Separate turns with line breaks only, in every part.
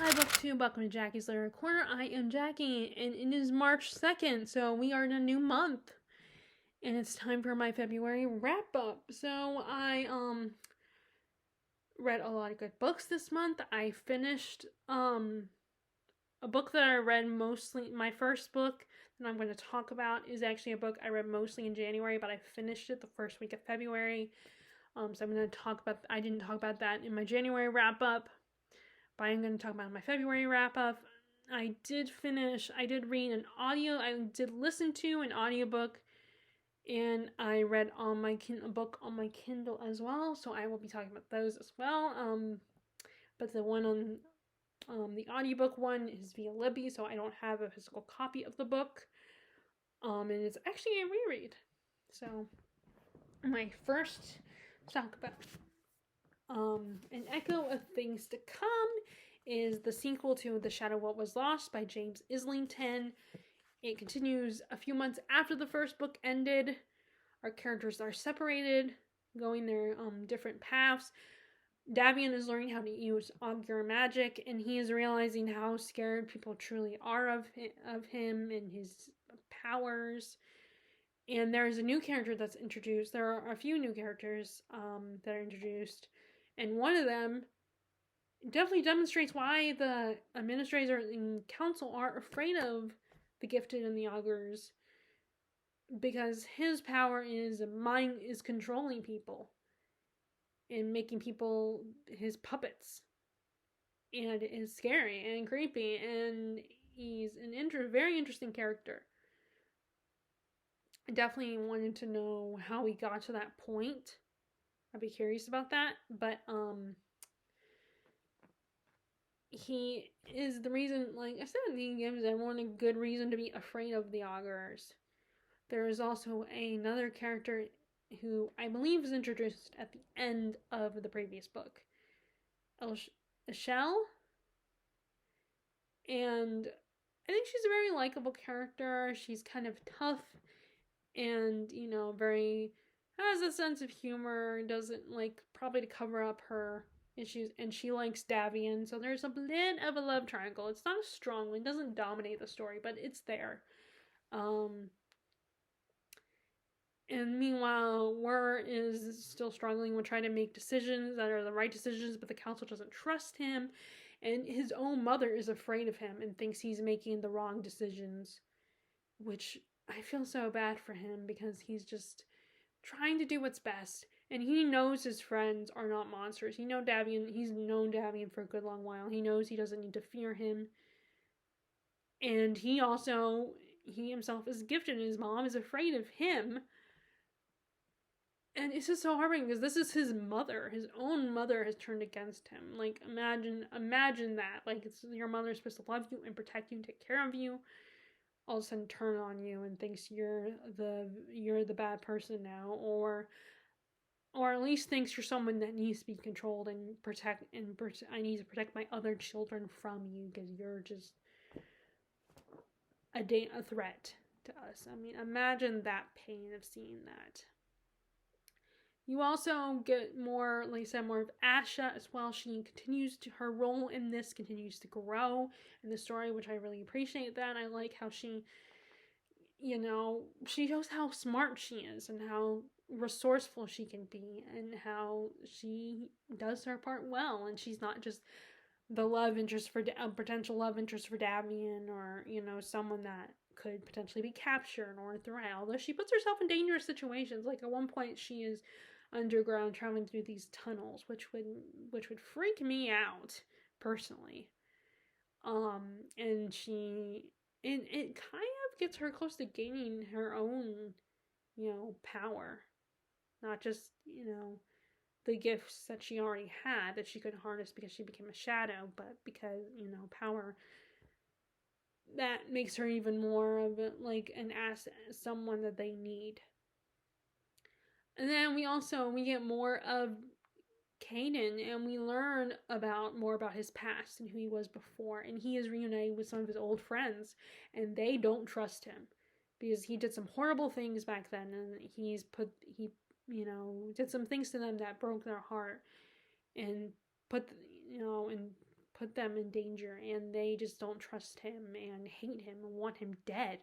Hi, BookTube. Welcome to Jackie's Literary Corner. I am Jackie, and it is March 2nd, so we are in a new month. And it's time for my February wrap-up. So I, read a lot of good books this month. I finished, a book that I read mostly, my first book that I'm going to talk about is actually a book I read mostly in January, but I finished it the first week of February. So I'm going to talk about, I didn't talk about that in my January wrap-up, but I'm going to talk about my February wrap-up. I did read an audio, I did listen to an audiobook, and I read on my a book on my Kindle as well, so I will be talking about those as well. But the one on the audiobook one is via Libby, so I don't have a physical copy of the book. And it's actually a reread. So my first talk about An Echo of Things to Come is the sequel to The Shadow What Was Lost by James Islington. It continues a few months after the first book ended. Our characters are separated, going their different paths. Davian is learning how to use augur magic, and he is realizing how scared people truly are of him and his powers. And there is a new character that's introduced. There are a few new characters that are introduced, and one of them definitely demonstrates why the administrators and council are afraid of the gifted and the augurs, because his power is controlling people and making people his puppets, and it is scary and creepy, and he's very interesting character. I definitely wanted to know how he got to that point. I'd be curious about that, but he is the reason, like I said, he gives everyone a good reason to be afraid of the augurs. There is also another character who I believe is introduced at the end of the previous book, Eshelle, and I think she's a very likable character. She's kind of tough and, very has a sense of humor, doesn't like probably to cover up her issues, and she likes Davian, so there's a bit of a love triangle. It's not as strong, it doesn't dominate the story, but it's there. And meanwhile, Wur is still struggling with trying to make decisions that are the right decisions, but the council doesn't trust him, and his own mother is afraid of him and thinks he's making the wrong decisions, which I feel so bad for him because he's just trying to do what's best, and he knows his friends are not monsters. He's known Davian for a good long while. He knows he doesn't need to fear him, and he himself is gifted, and his mom is afraid of him. And it's just so heartbreaking because this is his mother. His own mother has turned against him. Like, imagine that. Like, it's your mother's supposed to love you and protect you and take care of you. All of a sudden turn on you and thinks you're the bad person now, or at least thinks you're someone that needs to be controlled and I need to protect my other children from you because you're just a threat to us. I mean, imagine that pain of seeing that. You also get more, like I said, more of Asha as well. Her role in this continues to grow in the story, which I really appreciate that. I like how she shows how smart she is and how resourceful she can be and how she does her part well. And she's not just the potential love interest for Davian, or, someone that could potentially be captured or a threat. Although she puts herself in dangerous situations. Like, at one point she is underground traveling through these tunnels, which would freak me out personally. And it kind of gets her close to gaining her own, power. Not just, the gifts that she already had that she could harness because she became a shadow, but because, power that makes her even more of like an asset, someone that they need. And then we get more of Kaden, and we learn more about his past and who he was before, and he is reunited with some of his old friends, and they don't trust him because he did some horrible things back then, and he did some things to them that broke their heart, and put put them in danger, and they just don't trust him and hate him and want him dead.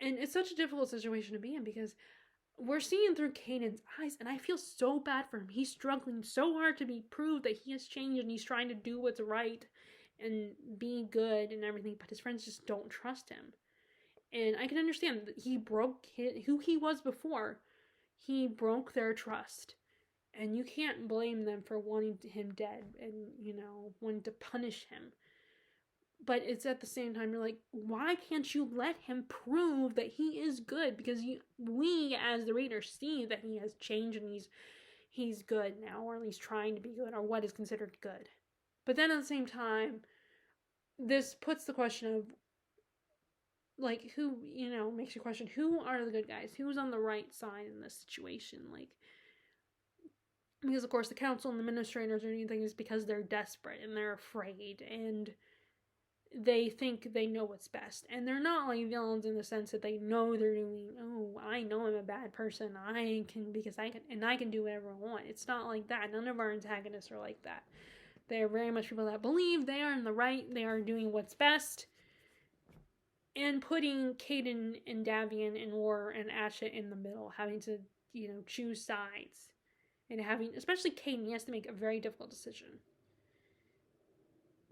And it's such a difficult situation to be in because we're seeing through Kanan's eyes, and I feel so bad for him. He's struggling so hard to be proved that he has changed, and he's trying to do what's right and be good and everything, but his friends just don't trust him. And I can understand that he broke who he was before. He broke their trust. And you can't blame them for wanting him dead and, wanting to punish him. But it's at the same time, you're like, why can't you let him prove that he is good? Because we, as the reader, see that he has changed and he's good now, or at least trying to be good, or what is considered good. But then at the same time, this puts the question of, like, who, makes you question, who are the good guys? Who's on the right side in this situation? Like, because, of course, the council and the administrators are doing things because they're desperate and they're afraid and they think they know what's best. And they're not like villains in the sense that they know they're doing, oh, I know I'm a bad person. I can do whatever I want. It's not like that. None of our antagonists are like that. They're very much people that believe they are in the right. They are doing what's best. And putting Kaden and Davian in war and Asha in the middle, having to, choose sides. And having, especially Kaden, he has to make a very difficult decision.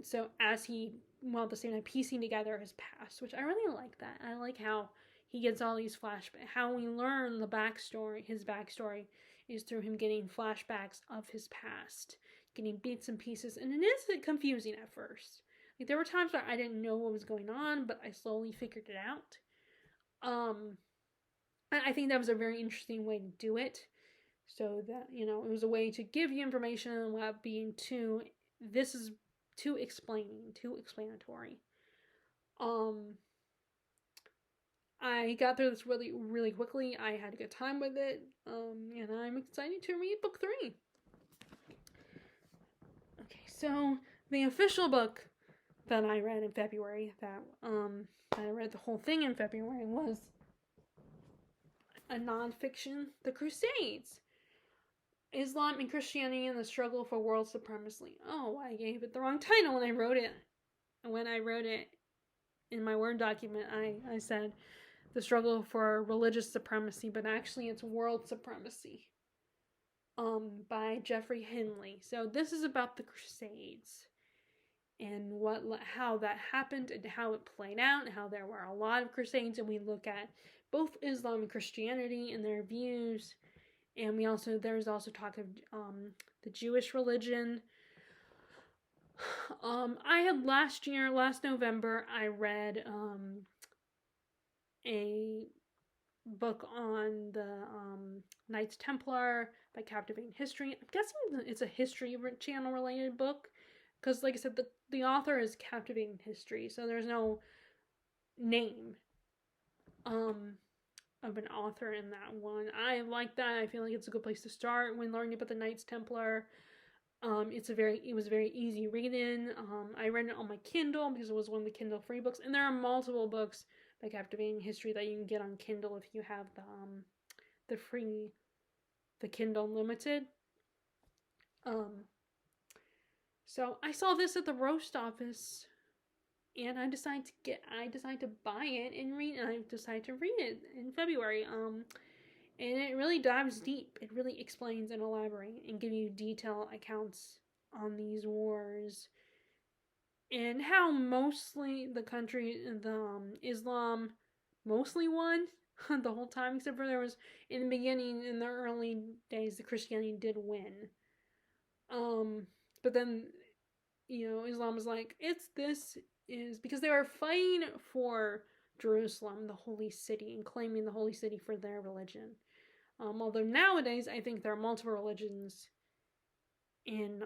So at the same time, piecing together his past, which I really like that. I like how he gets all these flashbacks. How we learn his backstory, is through him getting flashbacks of his past, getting bits and pieces. And it is confusing at first. Like, there were times where I didn't know what was going on, but I slowly figured it out. I think that was a very interesting way to do it. So that, it was a way to give you information without being too explanatory. I got through this really, really quickly. I had a good time with it. And I'm excited to read book 3. Okay, so the official book that I read in February, that I read the whole thing in February, was a nonfiction, The Crusades. Islam and Christianity and the Struggle for World Supremacy. Oh, I gave it the wrong title when I wrote it. When I wrote it in my Word document, I said the struggle for religious supremacy, but actually it's world supremacy. By Geoffrey Hinley. So this is about the Crusades and how that happened and how it played out and how there were a lot of Crusades, and we look at both Islam and Christianity and their views. And there's also talk of the Jewish religion. I had last November, I read a book on the Knights Templar by Captivating History. I'm guessing it's a History Channel related book, because, like I said, the author is Captivating History, so there's no name of an author in that one. I like that. I feel like it's a good place to start when learning about the Knights Templar. It was very easy reading. I read it on my Kindle because it was one of the Kindle free books, and there are multiple books by Captivating History that you can get on Kindle if you have the Kindle Unlimited. So I saw this at the roast office, and I decided to buy it and read it, and I decided to read it in February. And it really dives deep. It really explains and elaborates and give you detailed accounts on these wars and how mostly the country, Islam mostly won the whole time, except for there was, in the beginning, in the early days, the Christianity did win. But then, Islam was like, because they were fighting for Jerusalem, the holy city, and claiming the holy city for their religion. Although nowadays, I think there are multiple religions in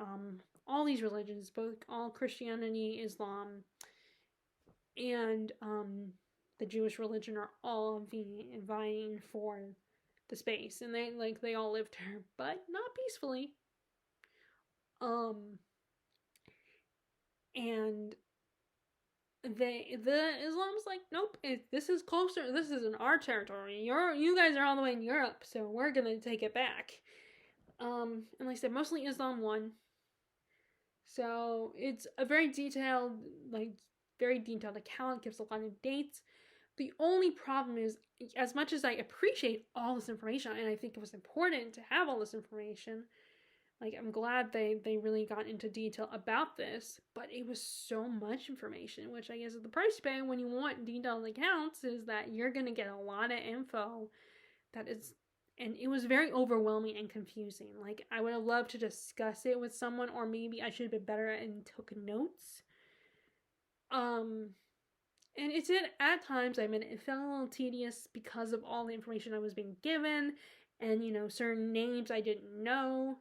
all these religions, all Christianity, Islam, and the Jewish religion are all vying for the space, and they all live there, but not peacefully. And the Islam's like, nope, this is closer, this is in our territory, you guys are all the way in Europe, so we're gonna take it back. And like I said, mostly Islam won. So it's a very detailed, very detailed account, gives a lot of dates. The only problem is, as much as I appreciate all this information, and I think it was important to have all this information, I'm glad they really got into detail about this, but it was so much information, which I guess is the price you pay when you want detailed accounts, is that you're going to get a lot of info that is, and it was very overwhelming and confusing. I would have loved to discuss it with someone, or maybe I should have been better and took notes. And it did at times, it felt a little tedious because of all the information I was being given, and certain names I didn't know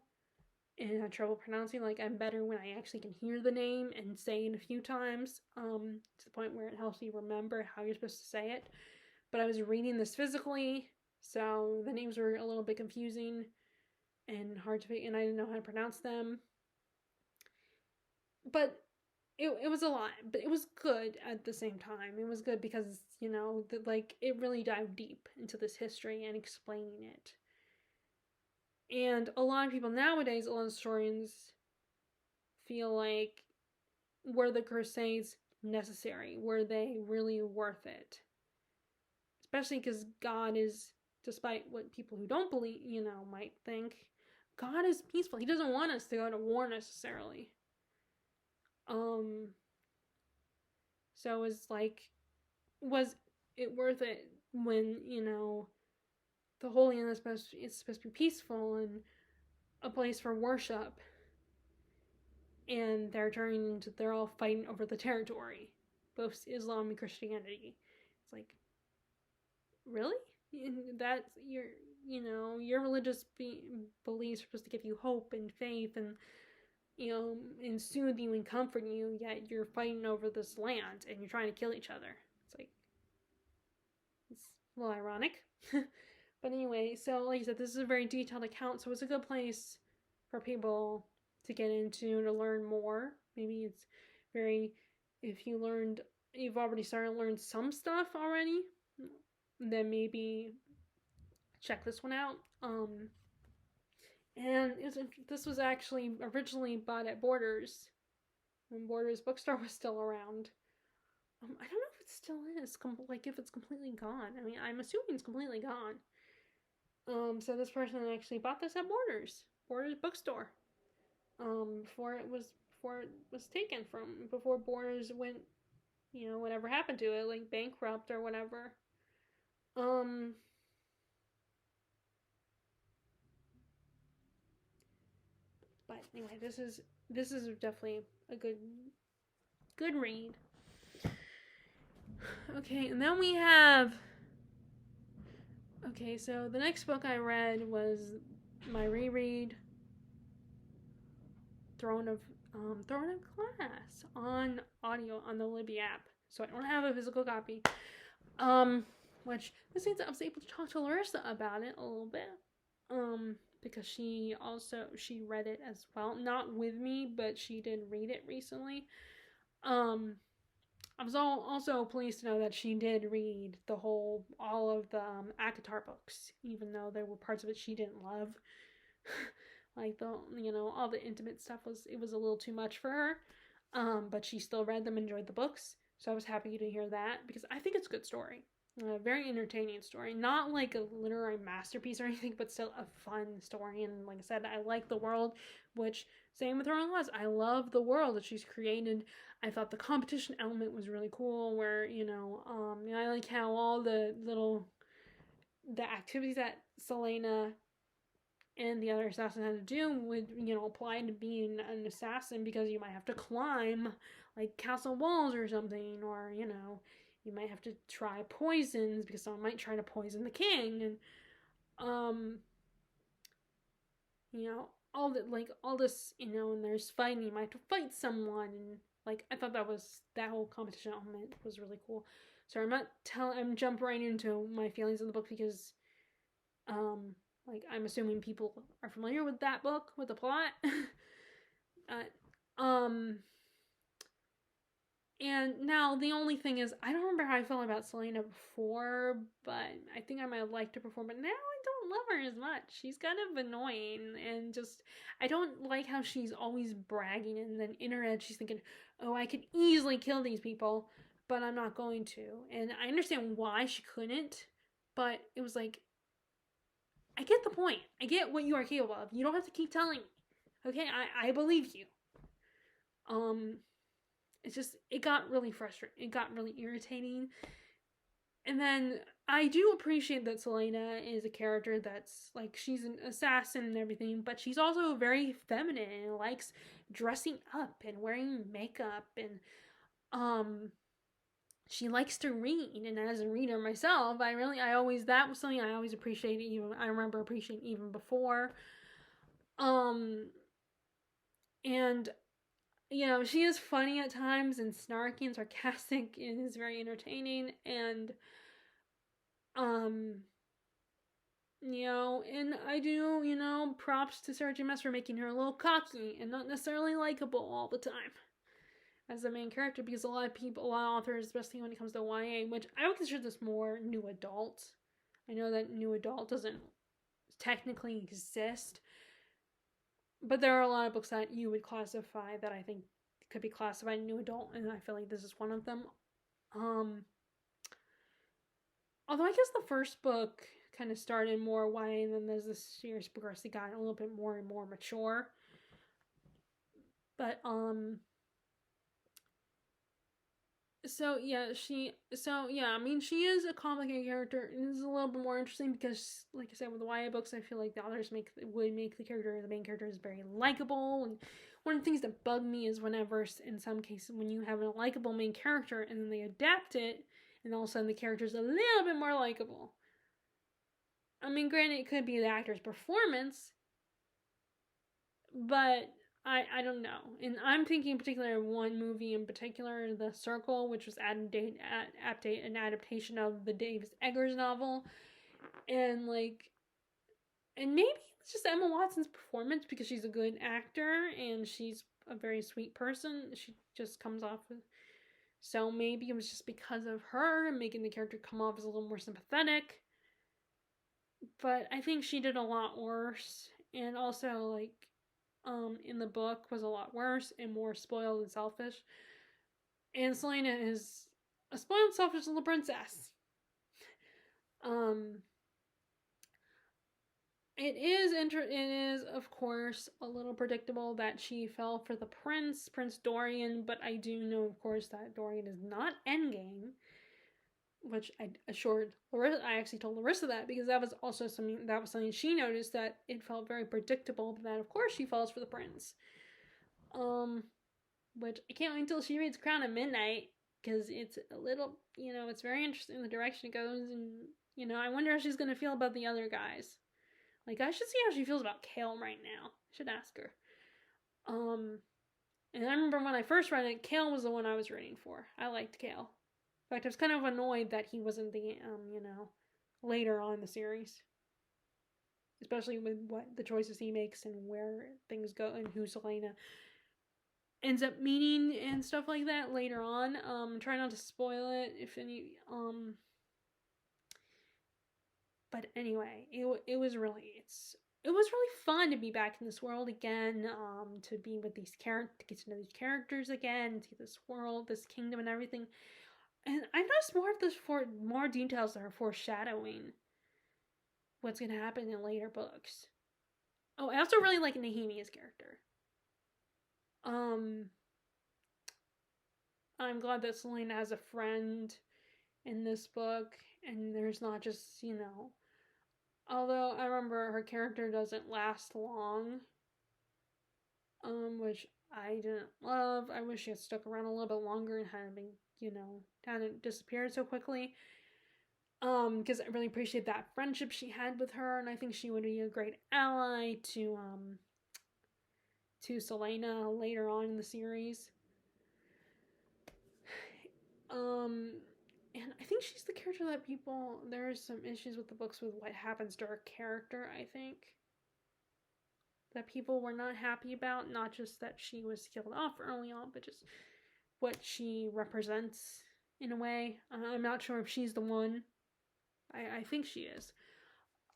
and had trouble pronouncing. I'm better when I actually can hear the name and say it a few times, to the point where it helps you remember how you're supposed to say it. But I was reading this physically, so the names were a little bit confusing and hard to, and I didn't know how to pronounce them. But it was a lot, but it was good at the same time. It was good because, it really dived deep into this history and explaining it. And a lot of people nowadays, a lot of historians feel like, were the Crusades necessary? Were they really worth it? Especially because God is, despite what people who don't believe, might think, God is peaceful. He doesn't want us to go to war necessarily. So it's was it worth it when, the Holy Land is supposed to be peaceful and a place for worship, and they're all fighting over the territory, both Islam and Christianity. It's really? That's your religious beliefs are supposed to give you hope and faith and, and soothe you and comfort you, yet you're fighting over this land and you're trying to kill each other. It's a little ironic. But anyway, so like I said, this is a very detailed account, so it's a good place for people to get into to learn more. Maybe it's if you've already started to learn some stuff already, then maybe check this one out. And this was actually originally bought at Borders, when Borders bookstore was still around. I don't know if it still is, if it's completely gone. I'm assuming it's completely gone. So this person actually bought this at Borders bookstore. Before it was taken from, before Borders went, whatever happened to it, bankrupt or whatever. But anyway, this is definitely a good read. Okay, and then we have. Okay, so the next book I read was my reread, Throne of Glass, on audio on the Libby app. So I don't have a physical copy. Which this means I was able to talk to Larissa about it a little bit. Because she read it as well. Not with me, but she did read it recently. I was also pleased to know that she did read all of the ACOTAR books, even though there were parts of it she didn't love. All the intimate stuff was a little too much for her. But she still read them, enjoyed the books. So I was happy to hear that, because I think it's a good story. A very entertaining story. Not like a literary masterpiece or anything, but still a fun story. And like I said, I like the world, which, same with Throne of Glass, I love the world that she's created. I thought the competition element was really cool, where, I like how all the activities that Celaena and the other assassin had to do would, apply to being an assassin, because you might have to climb, castle walls or something, or, you might have to try poisons because someone might try to poison the king, and all this, and there's fighting. You might have to fight someone, and I thought that whole competition element was really cool. So I'm jumping right into my feelings of the book, because I'm assuming people are familiar with that book, with the plot. And now the only thing is, I don't remember how I felt about Selena before, but I think I might have liked her before, but now I don't love her as much. She's kind of annoying, and just, I don't like how she's always bragging, and then in her head she's thinking, oh, I could easily kill these people, but I'm not going to. And I understand why she couldn't, but it was like, I get the point. I get what you are capable of. You don't have to keep telling me. Okay, I believe you. It's just, it got really frustrating. It got really irritating. And then I do appreciate that Selena is a character that's like, she's an assassin and everything, but she's also very feminine and likes dressing up and wearing makeup, and she likes to read. And as a reader myself, that was something I always appreciated. Even I remember appreciating even before. And you know, she is funny at times and snarky and sarcastic and is very entertaining. And you know, and I do, you know, props to Sarah J. Maas for making her a little cocky and not necessarily likable all the time as the main character, because a lot of authors, especially when it comes to YA, which I would consider this more new adult. I know that new adult doesn't technically exist, but there are a lot of books that you would classify that I think could be classified new adult, and I feel like this is one of them. Although I guess the first book kind of started more YA, and then as the series progressed, it got a little bit more and more mature. But so yeah, I mean, she is a complicated character, and it's a little bit more interesting because, like I said, with the YA books, I feel like the authors would make the main character is very likable. And one of the things that bug me is whenever, in some cases, when you have a likable main character and then they adapt it, and all of a sudden the character's a little bit more likable. I mean, granted, it could be the actor's performance, but I don't know. And I'm thinking in particular of one movie in particular, The Circle, which was an adaptation of the David Eggers novel. And maybe it's just Emma Watson's performance, because she's a good actor and she's a very sweet person. She just comes off with, so maybe it was just because of her making the character come off as a little more sympathetic. But I think she did a lot worse, and also in the book was a lot worse and more spoiled and selfish. And Selena is a spoiled, selfish little princess. It is of course a little predictable that she fell for the Prince Dorian, but I do know, of course, that Dorian is not Endgame, which I assured Larissa. I actually told Larissa that, because that was something she noticed, that it felt very predictable, but that of course she falls for the prince. Which I can't wait until she reads Crown at Midnight, because it's a little, you know, it's very interesting the direction it goes, and you know, I wonder how she's gonna feel about the other guys. Like, I should see how she feels about Cale right now. I should ask her. And I remember when I first read it, Cale was the one I was rooting for. I liked Cale. In fact, I was kind of annoyed that he wasn't the, you know, later on in the series. Especially with what the choices he makes and where things go and who Selena ends up meeting and stuff like that later on. Try not to spoil it if any. But anyway, it was really fun to be back in this world again. To be with these characters, to get to know these characters again, see this world, this kingdom, and everything. And I noticed more details that are foreshadowing what's going to happen in later books. Oh, I also really like Nehemia's character. I'm glad that Selena has a friend in this book, and there's not just, you know, although I remember her character doesn't last long, which I didn't love. I wish she had stuck around a little bit longer and hadn't been, you know, hadn't disappeared so quickly. Because I really appreciate that friendship she had with her, and I think she would be a great ally to Selena later on in the series. And I think she's the character that there's some issues with the books with what happens to her character, I think, that people were not happy about. Not just that she was killed off early on, but just what she represents in a way. I'm not sure if she's the one. I think she is.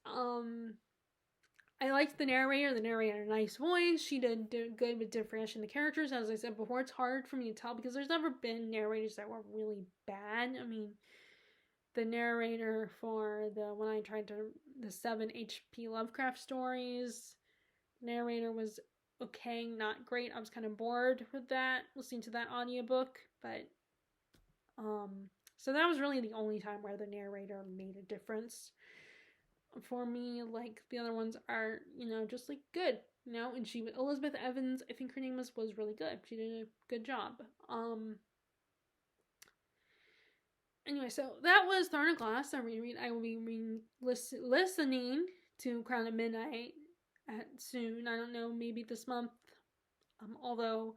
I liked the narrator. The narrator had a nice voice. She did good with differentiating the characters. As I said before, it's hard for me to tell because there's never been narrators that were really bad. I mean, the narrator for when I tried to the 7 H.P. Lovecraft stories, the narrator was okay, not great. I was kind of bored with that, listening to that audiobook, but so that was really the only time where the narrator made a difference for me. Like the other ones are, just like good, and Elizabeth Evans, I think her name was really good. She did a good job. Anyway, so that was Throne of Glass. I will be listening to Crown of Midnight soon. I don't know, maybe this month. Although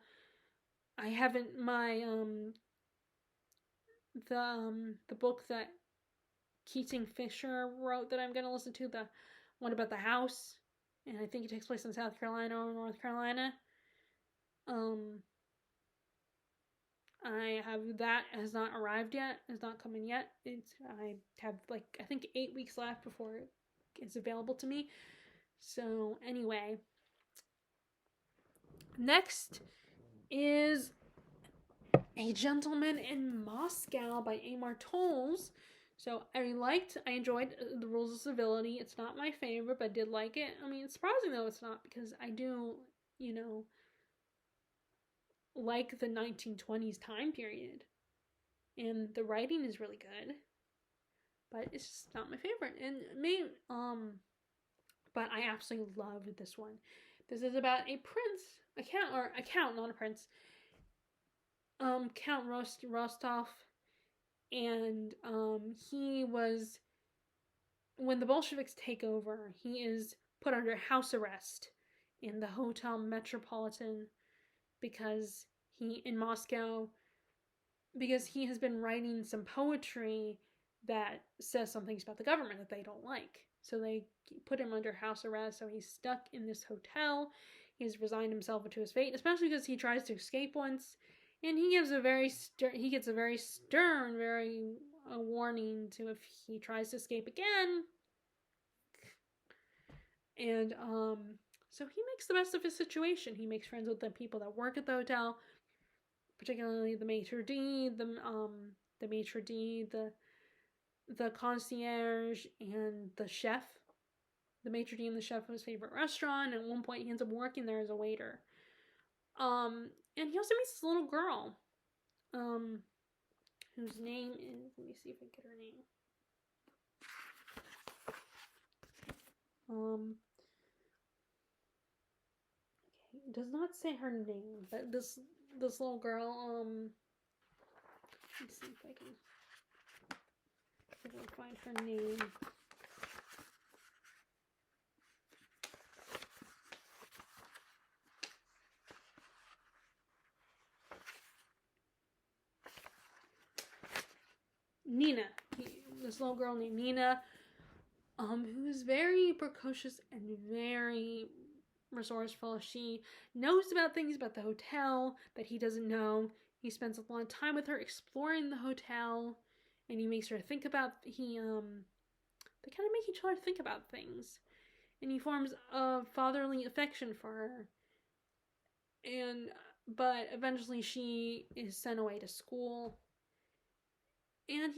I haven't the book that Keating Fisher wrote that I'm going to listen to, the one about the house, and I think it takes place in South Carolina or North Carolina. I have that has not arrived yet. It's not coming yet. I have I think 8 weeks left before it's available to me. So anyway, next is A Gentleman in Moscow by Amor Towles. So I enjoyed The Rules of Civility. It's not my favorite, but I did like it. I mean, it's surprising though it's not, because I do, like the 1920s time period. And the writing is really good. But it's just not my favorite. And but I absolutely love this one. This is about a count, not a prince. Count Rostov, and he was, when the Bolsheviks take over, he is put under house arrest in the Hotel Metropolitan because he has been writing some poetry that says some things about the government that they don't like. So they put him under house arrest. So he's stuck in this hotel. He's resigned himself to his fate, especially because he tries to escape once, and he gets a very stern warning to if he tries to escape again. And so he makes the best of his situation. He makes friends with the people that work at the hotel, particularly the maitre d', the concierge, and the chef. The maitre d' and the chef of his favorite restaurant. And at one point, he ends up working there as a waiter. And he also meets this little girl, whose name is, let me see if I can get her name. Okay, it does not say her name, but this little girl, let me see if I can find her name. Nina. This little girl named Nina, who is very precocious and very resourceful. She knows about things about the hotel that he doesn't know. He spends a lot of time with her exploring the hotel, and he makes her think about, they kind of make each other think about things. And he forms a fatherly affection for her. But eventually she is sent away to school. And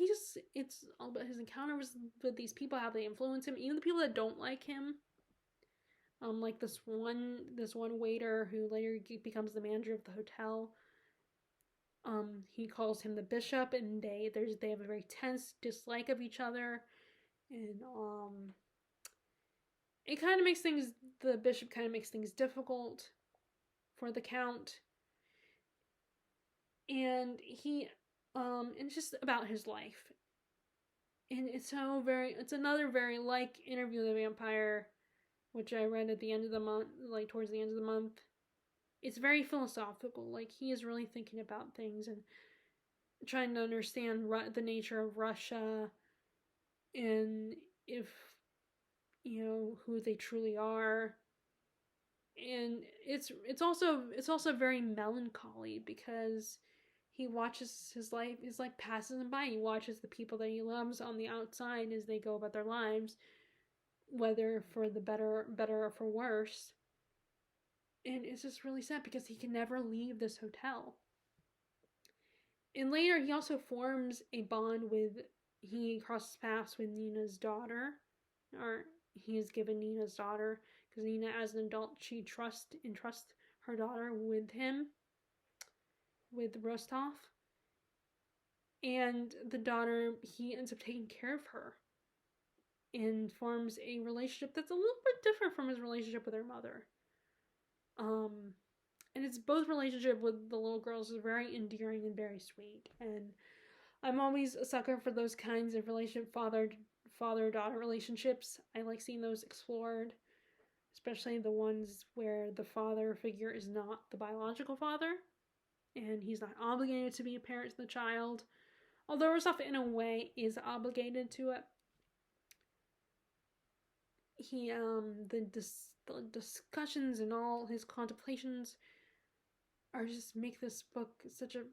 it's all about his encounters with these people, how they influence him, even the people that don't like him. Like this one waiter who later becomes the manager of the hotel. He calls him the bishop, and they have a very tense dislike of each other, and the bishop kind of makes things difficult for the count, and it's just about his life, and it's another very like Interview with the Vampire, which I read at the end of the month, like towards the end of the month. It's very philosophical. Like, he is really thinking about things and trying to understand the nature of Russia, and if, who they truly are. And it's also very melancholy, because he watches his life passes him by. He watches the people that he loves on the outside as they go about their lives, whether for the better or for worse. And it's just really sad because he can never leave this hotel. And later he also forms a bond he crosses paths with Nina's daughter, or he is given Nina's daughter, because Nina, as an adult, she entrusts her daughter with him, with Rostov. And the daughter, he ends up taking care of her and forms a relationship that's a little bit different from his relationship with her mother. And it's both relationship with the little girls is very endearing and very sweet. And I'm always a sucker for those kinds of relationship, father-daughter relationships. I like seeing those explored, especially the ones where the father figure is not the biological father, and he's not obligated to be a parent to the child. Although Rostov, in a way, is obligated to it. He, the discussions and all his contemplations are just make this book such a,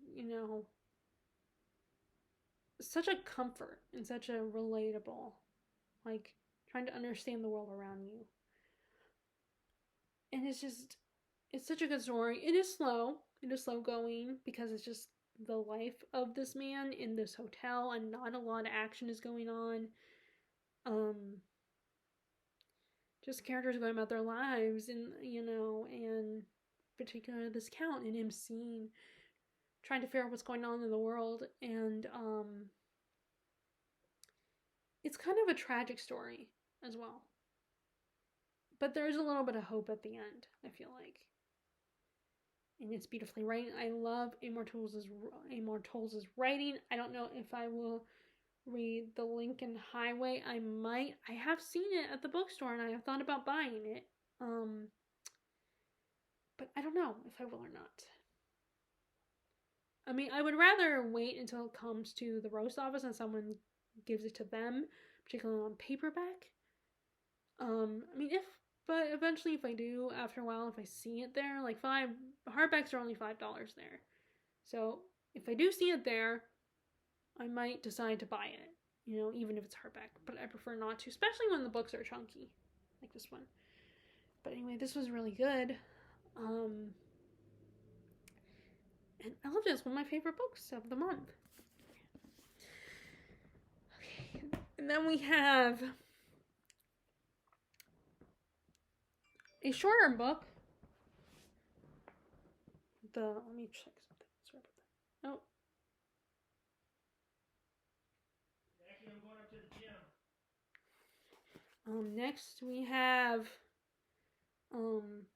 such a comfort and such a relatable, like, trying to understand the world around you. And it's such a good story. It is slow going because it's just the life of this man in this hotel and not a lot of action is going on. Just characters going about their lives and, and particularly this count and him trying to figure out what's going on in the world. And it's kind of a tragic story as well. But there's a little bit of hope at the end, I feel like. And it's beautifully written. I love Amor Towles' writing. I don't know if I will read The Lincoln Highway. I might. I have seen it at the bookstore and I have thought about buying it. But I don't know if I will or not. I mean, I would rather wait until it comes to the roast office and someone gives it to them, particularly on paperback. But eventually if I do, after a while, if I see it there, like hardbacks are only $5 there. So if I do see it there, I might decide to buy it, even if it's hardback. But I prefer not to, especially when the books are chunky, like this one. But anyway, this was really good. And I love this. One of my favorite books of the month. Okay. And then we have a shorter book. Let me check something. Sorry about that. Oh.
Actually, I'm going up to the
gym. Next we have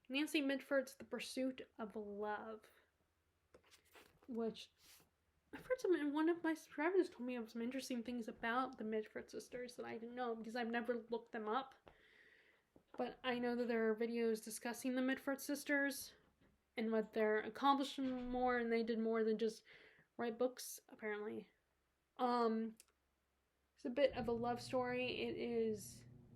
Nancy Mitford's The Pursuit of Love, which I've heard one of my subscribers told me of some interesting things about the Mitford sisters that I didn't know because I've never looked them up. But I know that there are videos discussing the Mitford sisters and what they're accomplishing more, and they did more than just write books, apparently. It's a bit of a love story.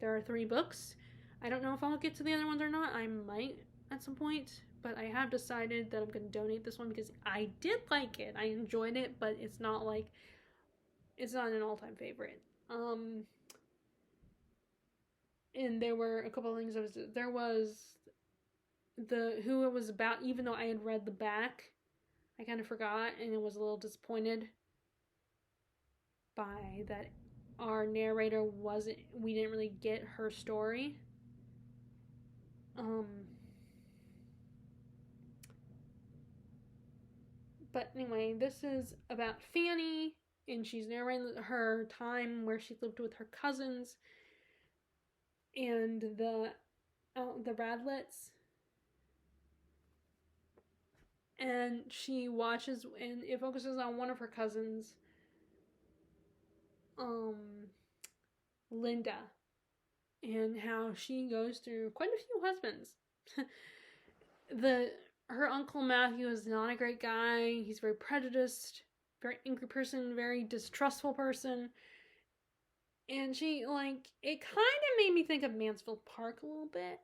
There are 3 books. I don't know if I'll get to the other ones or not. I might at some point, but I have decided that I'm going to donate this one because I did like it. I enjoyed it, but it's not an all-time favorite. And there were a couple of things. There was who it was about, even though I had read the back, I kind of forgot, and I was a little disappointed by that our narrator we didn't really get her story. But anyway, this is about Fanny, and she's narrating her time where she lived with her cousins and the Radletts. And she watches, and it focuses on one of her cousins, Linda, and how she goes through quite a few husbands. Her uncle Matthew is not a great guy. He's very prejudiced, very angry person, very distrustful person. And she, it kind of made me think of Mansfield Park a little bit.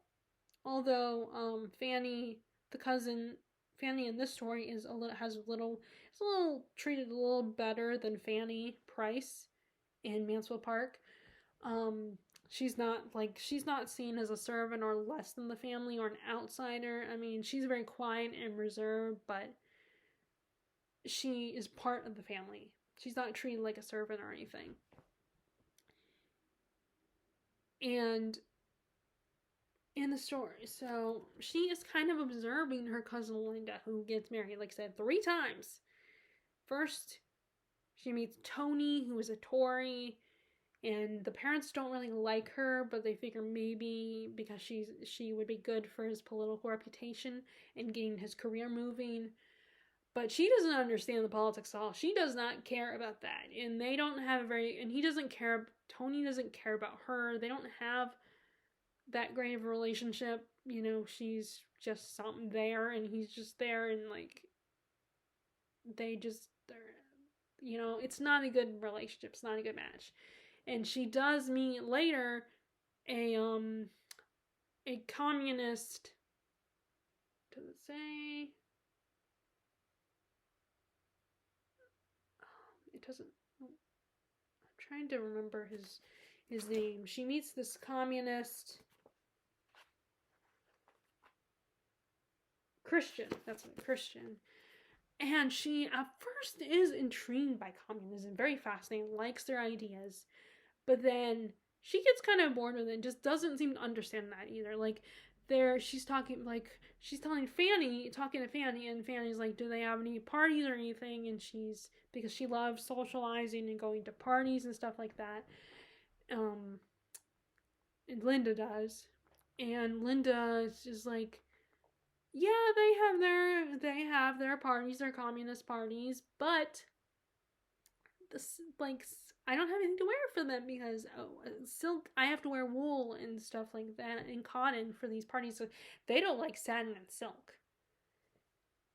Although, Fanny, the cousin, Fanny in this story is a little has a little it's a little treated a little better than Fanny Price in Mansfield Park. Um, she's not seen as a servant or less than the family or an outsider. I mean, she's very quiet and reserved, but she is part of the family. She's not treated like a servant or anything. And in the story, so she is kind of observing her cousin Linda, who gets married, like I said, 3 times. First, she meets Tony, who is a Tory, and the parents don't really like her, but they figure maybe because she would be good for his political reputation and getting his career moving. But she doesn't understand the politics at all. She does not care about that, and they don't have and he doesn't care. Tony doesn't care about her. They don't have that great of a relationship. You know, she's just something there, and he's just there, and like they just, you know, it's not a good relationship. It's not a good match. And she does meet later a communist. Does it say? It doesn't. I'm trying to remember his name. She meets this communist Christian. That's a Christian. And she at first is intrigued by communism, very fascinating, likes their ideas. But then she gets kind of bored with it and just doesn't seem to understand that either. Like, she's talking to Fanny, and Fanny's like, do they have any parties or anything? And because she loves socializing and going to parties and stuff like that. And Linda does. And Linda is just like, yeah, they have their parties, their communist parties, but I don't have anything to wear for them because silk. I have to wear wool and stuff like that and cotton for these parties. So they don't like satin and silk,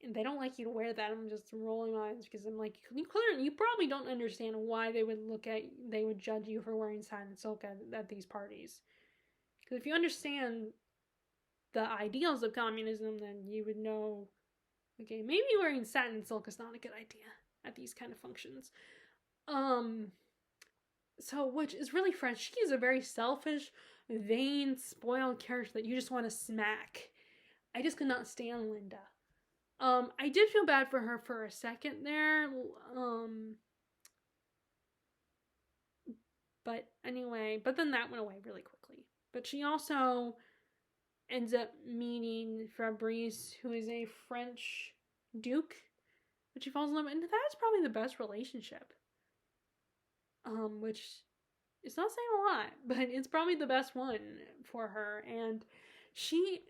and they don't like you to wear that. I'm just rolling my eyes because I'm like, you probably don't understand why they would judge you for wearing satin and silk at these parties. Because if you understand the ideals of communism, then you would know, okay, maybe wearing satin and silk is not a good idea at these kind of functions. So, which is really French. She is a very selfish, vain, spoiled character that you just want to smack. I just could not stand Linda. I did feel bad for her for a second there. But anyway, but then that went away really quickly. But she also ends up meeting Fabrice, who is a French duke, but she falls in love, and that's probably the best relationship. Which is not saying a lot, but it's probably the best one for her. And he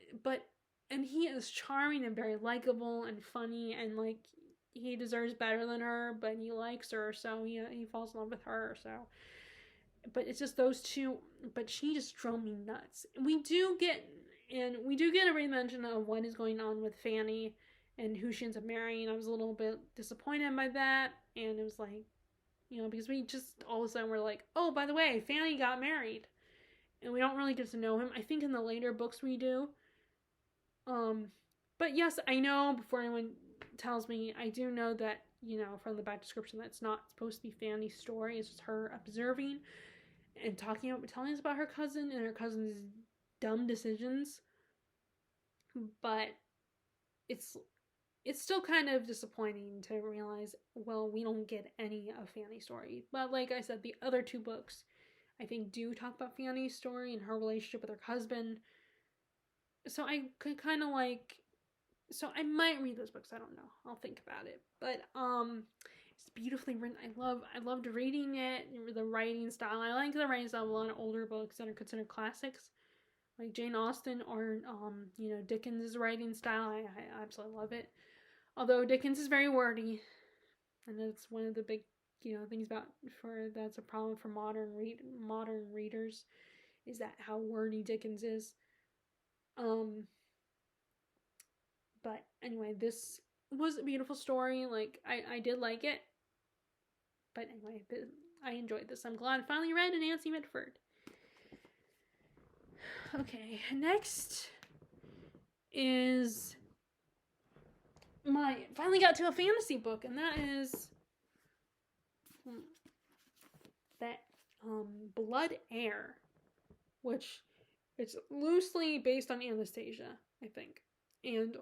is charming and very likable and funny, and like he deserves better than her, but he likes her, so he falls in love with her. So, but it's just those two. But she just drove me nuts. We do get a re-mention of what is going on with Fanny and who she ends up marrying. I was a little bit disappointed by that, and it was like, you know, because we just all of a sudden were like, oh, by the way, Fanny got married. And we don't really get to know him. I think in the later books we do. But yes, I know, before anyone tells me, I do know that, you know, from the back description, that's not supposed to be Fanny's story. It's just her observing and telling us about her cousin and her cousin's dumb decisions. But it's still kind of disappointing to realize, well, we don't get any of Fanny's story. But like I said, the other 2 books, I think, do talk about Fanny's story and her relationship with her husband. So I could kind of so I might read those books. I don't know. I'll think about it. But it's beautifully written. I loved reading it. The writing style. I like the writing style of a lot of older books that are considered classics, like Jane Austen or you know, Dickens' writing style. I absolutely love it. Although Dickens is very wordy, and that's one of the big, you know, things that's a problem for modern readers, is that how wordy Dickens is. But anyway, this was a beautiful story. Like, I did like it. But anyway, I enjoyed this. I'm glad I finally read a Nancy Mitford. Okay, next is finally got to a fantasy book, and that is that Blood Heir, which it's loosely based on Anastasia, I think. And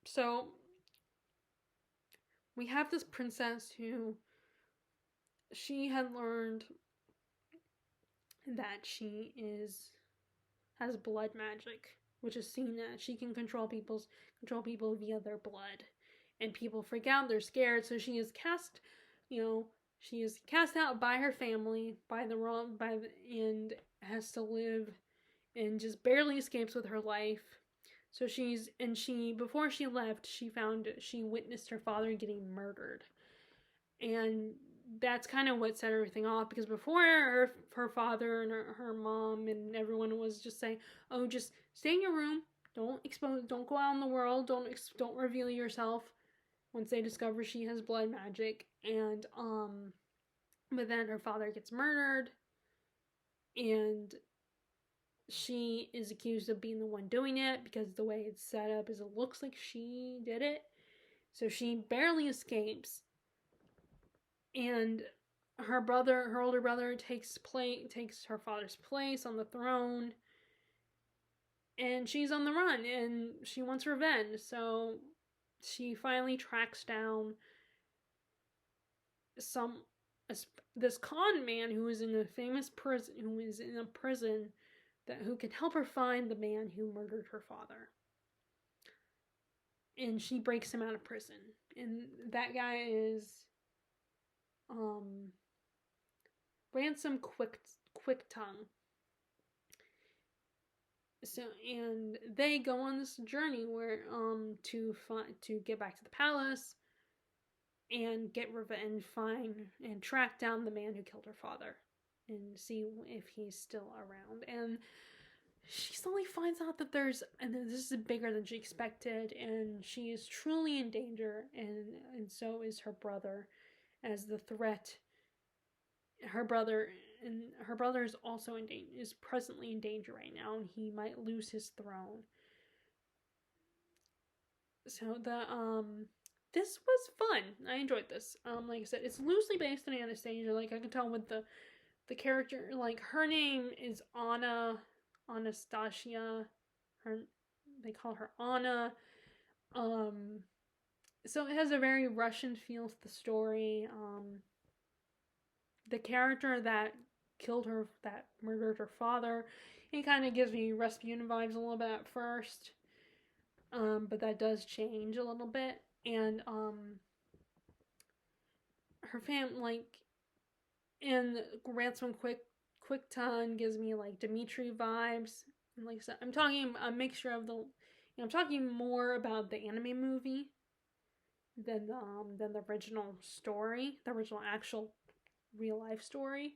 so we have this princess who she had learned that she has blood magic, which is seen as she can control people via their blood, and people freak out, they're scared, so she is cast, she is cast out by her family, and has to live and just barely escapes with her life. So before she left, she witnessed her father getting murdered. And that's kind of what set everything off, because before her father and her mom and everyone was just saying, "Oh, just stay in your room. Don't go out in the world. Don't reveal yourself." Once they discover she has blood magic, and but then her father gets murdered, and she is accused of being the one doing it, because the way it's set up is it looks like she did it. So she barely escapes. And her older brother takes her father's place on the throne. And she's on the run, and she wants revenge. So she finally tracks down this con man who is in a famous prison, who can help her find the man who murdered her father. And she breaks him out of prison. And that guy is Ransom Quicktongue. So, and they go on this journey where to get back to the palace and get revenge, find and track down the man who killed her father, and see if he's still around. And she suddenly finds out that and this is bigger than she expected, and she is truly in danger, and so is her brother, as the threat. Her brother is also is presently in danger right now, and he might lose his throne. So this was fun. I enjoyed this. Like I said, it's loosely based on Anastasia. Like I can tell with the character, like her name is Anastasia. They call her Anna. So it has a very Russian feel to the story. The character that murdered her father, it kind of gives me Rasputin vibes a little bit at first, but that does change a little bit. And her and Ransom Quickton gives me like Dmitri vibes. And like I said, I'm talking a mixture of I'm talking more about the anime movie than the original story, the original actual real life story.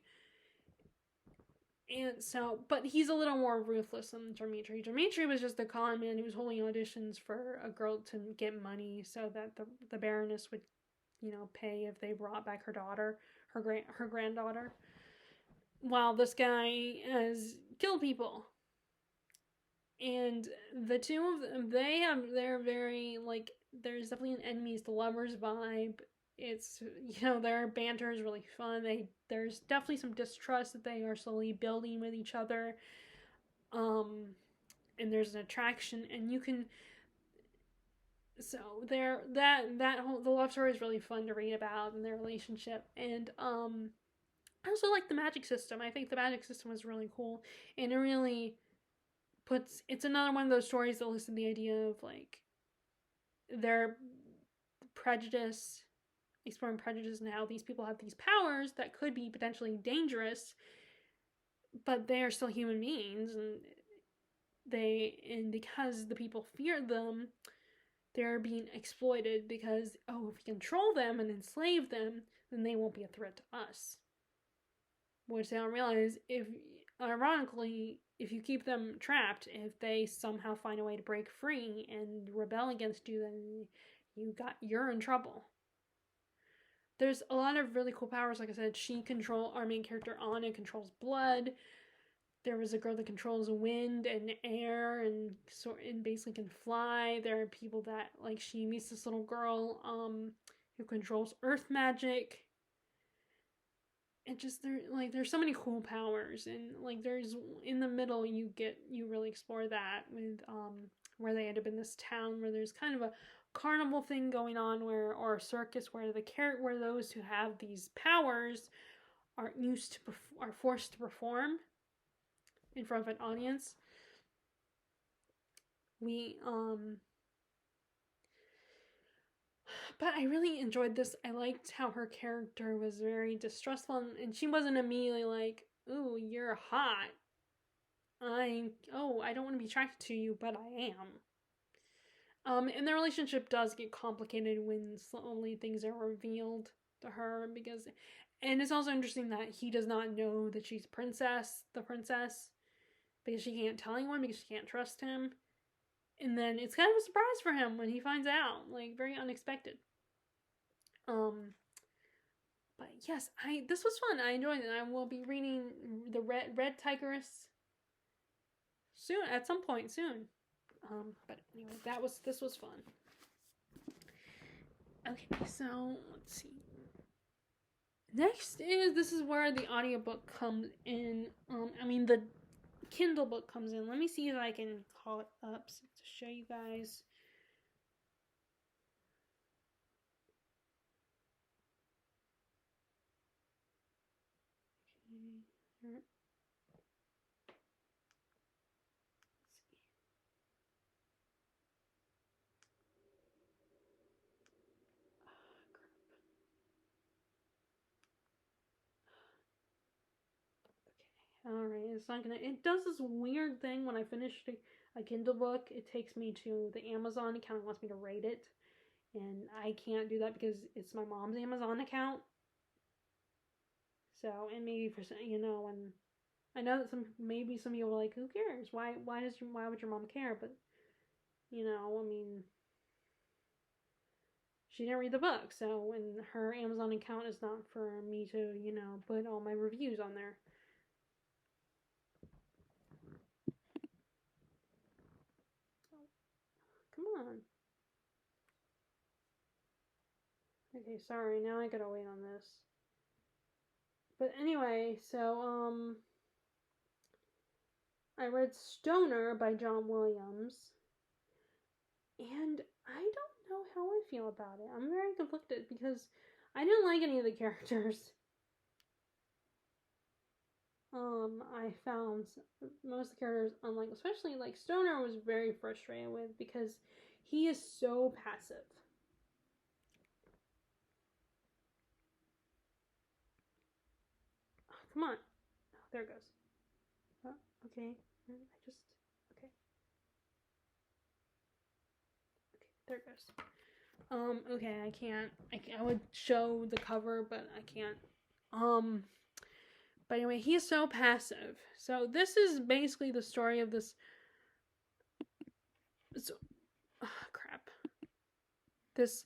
And so, but he's a little more ruthless than Dmitri. Dmitri was just a con man who was holding auditions for a girl to get money so that the Baroness would, pay if they brought back her daughter, her granddaughter. While this guy has killed people. And the two of them, they're very, like, there's definitely an enemies to lovers vibe. It's, their banter is really fun. There's definitely some distrust that they are slowly building with each other. And there's an attraction, and you can, so the love story is really fun to read about, and their relationship. And I also like the magic system. I think the magic system was really cool, and it really it's another one of those stories that listen to the idea of like their prejudice, exploring prejudice, and how these people have these powers that could be potentially dangerous, but they are still human beings, and because the people fear them, they're being exploited, because if we control them and enslave them, then they won't be a threat to us. Which they don't realize, ironically, if you keep them trapped, if they somehow find a way to break free and rebel against you, then you're in trouble. There's a lot of really cool powers. Like I said, our main character Anna controls blood. there was a girl that controls wind and air and basically can fly. There are people that, like, she meets this little girl who controls earth magic. And just there's so many cool powers, and like there's in the middle you really explore that with where they end up in this town where there's kind of a carnival thing going on, or a circus where where those who have these powers are forced to perform in front of an audience. But I really enjoyed this. I liked how her character was very distrustful, and she wasn't immediately like, "Ooh, you're hot. I don't want to be attracted to you, but I am." And the relationship does get complicated when slowly things are revealed to her, and it's also interesting that he does not know that she's the princess, because she can't tell anyone because she can't trust him. And then it's kind of a surprise for him when he finds out, like very unexpected. But yes, this was fun. I enjoyed it. I will be reading the Red Tigress soon, at some point soon. But anyway, this was fun. Okay, so let's see. Next this is where the audiobook comes in. The Kindle book comes in. Let me see if I can call it up to show you guys. Okay. Alright, it's not gonna. It does this weird thing when I finish a Kindle book. It takes me to the Amazon account. It wants me to rate it. And I can't do that because it's my mom's Amazon account. So, and maybe for and I know that some people are like, who cares? Why would your mom care? But she didn't read the book, so and her Amazon account is not for me to put all my reviews on there. Come on. Okay, sorry. Now I gotta wait on this. But anyway, so I read Stoner by John Williams, and I don't know how I feel about it. I'm very conflicted because I didn't like any of the characters. I found most of the characters unlikable, especially like Stoner was very frustrated with because he is so passive. Oh, come on. Oh, there it goes. Oh, okay. Okay. There it goes. Okay, I would show the cover, but I can't. But anyway, he is so passive. So this is basically the story of this. Crap. This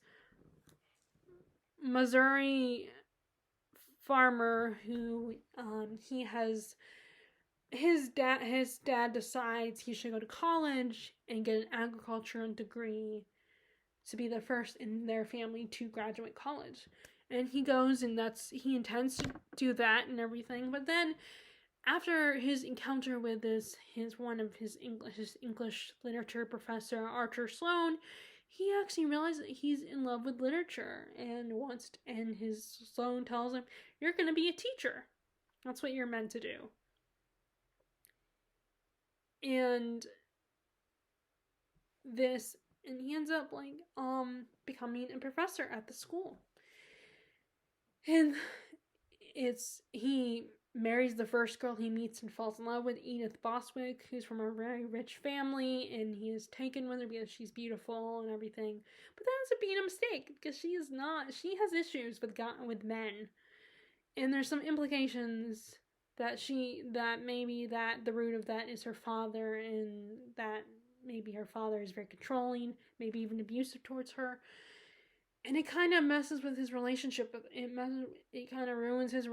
Missouri farmer who he has his dad decides he should go to college and get an agriculture degree to be the first in their family to graduate college. And he goes, and he intends to do that and everything. But then after his encounter with one of his English literature professor, Arthur Sloane, he actually realizes that he's in love with literature and his Sloane tells him, "You're going to be a teacher. That's what you're meant to do." And he ends up becoming a professor at the school. And he marries the first girl he meets and falls in love with, Edith Bostwick, who's from a very rich family, and he is taken with her because she's beautiful and everything. But that ends up being a mistake because she has issues with men. And there's some implications that maybe the root of that is her father, and that maybe her father is very controlling, maybe even abusive towards her. And it kind of messes with his relationship. It kind of ruins his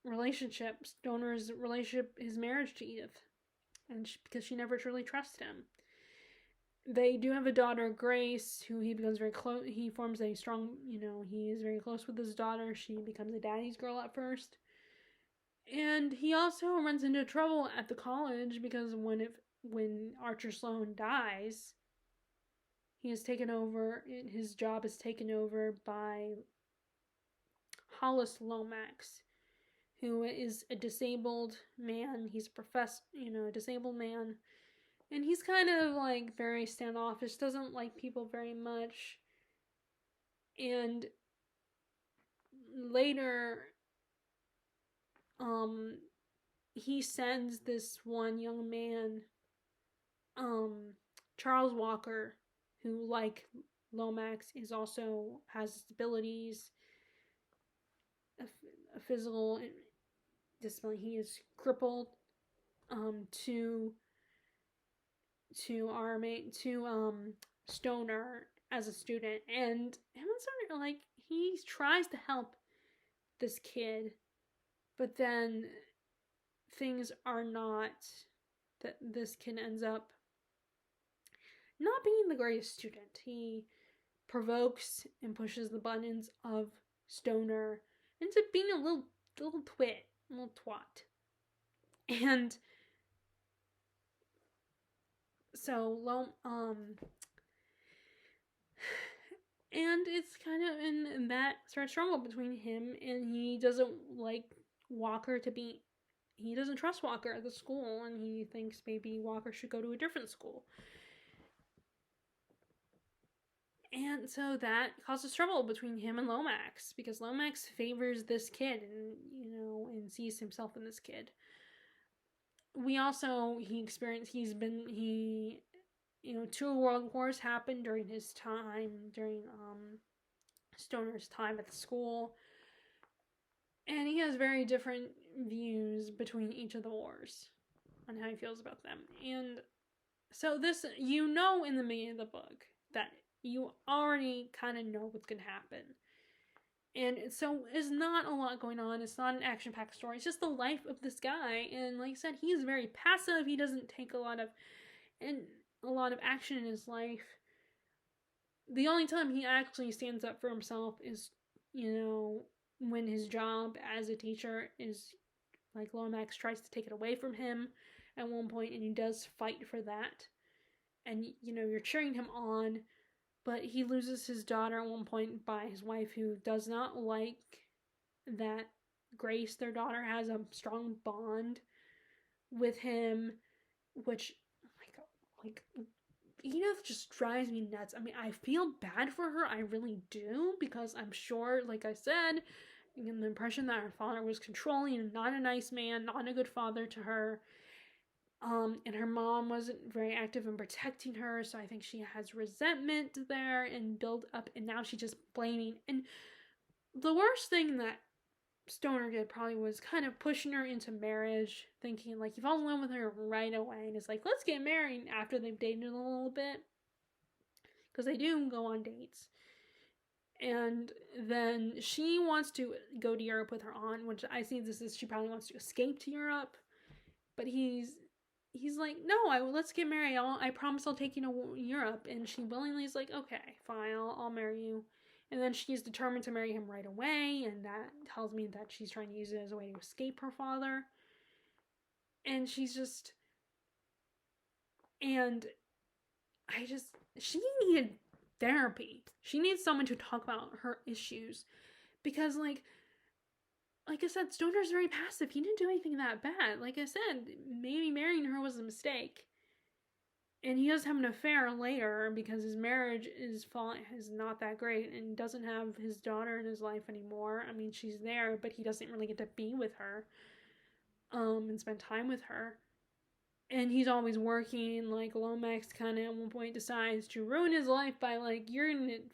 relationship, Stoner's relationship, his marriage to Edith. and because she never truly trusted him. They do have a daughter, Grace, who he becomes very close. He forms a strong, he is very close with his daughter. She becomes a daddy's girl at first. And he also runs into trouble at the college because when Archer Sloan dies, he is taken over. His job is taken over by Hollis Lomax, who is a disabled man. He's a professor, a disabled man. And he's kind of like very standoffish, doesn't like people very much. And later, he sends this one young man, Charles Walker, who, like Lomax, is also has disabilities, a physical disability. He is crippled, to Stoner as a student, and him and Stoner, like, he tries to help this kid, but then things are not, that this kid ends up not being the greatest student. He provokes and pushes the buttons of Stoner, ends up being a little twat. And so, and it's kind of in that sort of struggle between him, and he doesn't like Walker he doesn't trust Walker at the school, and he thinks maybe Walker should go to a different school. And so that causes trouble between him and Lomax, because Lomax favors this kid and, and sees himself in this kid. Two world wars happened during his time, during Stoner's time at the school. And he has very different views between each of the wars on how he feels about them. And so this, in the beginning of the book, that you already kind of know what's going to happen. And so there's not a lot going on. It's not an action-packed story. It's just the life of this guy. And like I said, he is very passive. He doesn't take a lot of action in his life. The only time he actually stands up for himself is, when his job as a teacher is, like, Lomax tries to take it away from him at one point, and he does fight for that. And, you're cheering him on, but he loses his daughter at one point by his wife, who does not like that Grace, their daughter, has a strong bond with him, which, it just drives me nuts. I mean, I feel bad for her, I really do, because I'm sure, like I said, the impression that her father was controlling and not a nice man, not a good father to her. And her mom wasn't very active in protecting her, so I think she has resentment there and build up, and now she's just blaming. And the worst thing that Stoner did probably was kind of pushing her into marriage, thinking, like, he falls in love with her right away, and is like, let's get married after they've dated a little bit, because they do go on dates. And then she wants to go to Europe with her aunt, which I see this as she probably wants to escape to Europe, but he's like, no, let's get married. I promise I'll take you to Europe. And she willingly is like, okay, fine, I'll marry you. And then she's determined to marry him right away, and that tells me that she's trying to use it as a way to escape her father. And she needed therapy. She needs someone to talk about her issues, because, like I said, Stoner's very passive. He didn't do anything that bad. Like I said, maybe marrying her was a mistake. And he does have an affair later because his marriage is not that great, and doesn't have his daughter in his life anymore. I mean, she's there, but he doesn't really get to be with her and spend time with her. And he's always working. Like, Lomax kind of at one point decides to ruin his life by, like,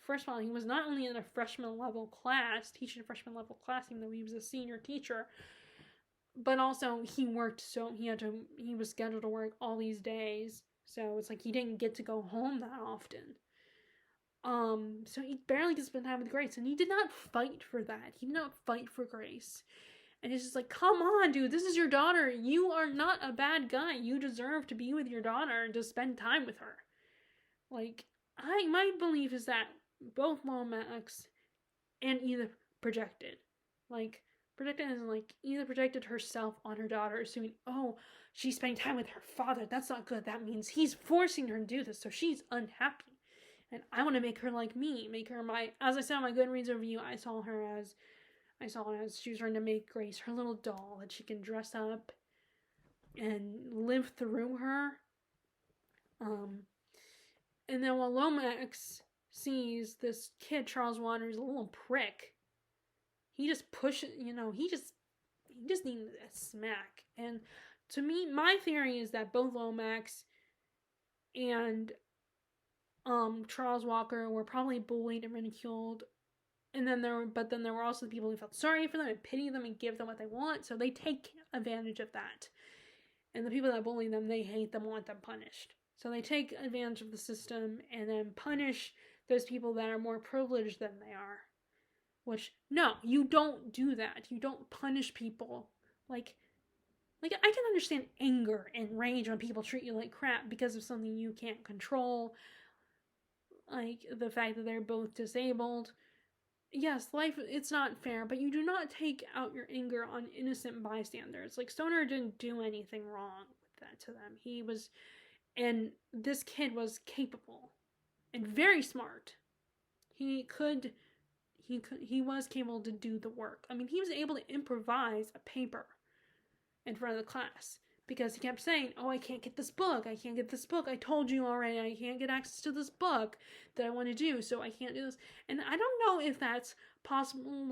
first of all, he was not only in a freshman level class, teaching a freshman level class, even though he was a senior teacher, but also he worked, so he was scheduled to work all these days. So it's like he didn't get to go home that often. So he barely gets to spend time with Grace, and he did not fight for that. He did not fight for Grace. And it's just like, come on, dude, this is your daughter. You are not a bad guy. You deserve to be with your daughter and to spend time with her. Like, my belief is that both Lomax and Edith projected. Like, projected as like Edith projected herself on her daughter, assuming, oh, she's spending time with her father. That's not good. That means he's forcing her to do this, so she's unhappy. And I want to make her like me, make her as I said on my Goodreads review, I saw her as she was trying to make Grace her little doll that she can dress up and live through her. And then while Lomax sees this kid, Charles Waters, a little prick, he just pushes, he just needs a smack. And to me, my theory is that both Lomax and Charles Walker were probably bullied and ridiculed. And then there were also the people who felt sorry for them and pity them and give them what they want. So they take advantage of that. And the people that bully them, they hate them, want them punished. So they take advantage of the system and then punish those people that are more privileged than they are. Which, no, you don't do that. You don't punish people. Like I can understand anger and rage when people treat you like crap because of something you can't control. Like the fact that they're both disabled. Yes, life, it's not fair, but you do not take out your anger on innocent bystanders. Like, Stoner didn't do anything wrong with that to them. And this kid was capable and very smart. He was capable to do the work. I mean, he was able to improvise a paper in front of the class because he kept saying, oh, I can't get this book. I can't get this book. I told you already I can't get access to this book that I want to do, so I can't do this. And I don't know if that's possible,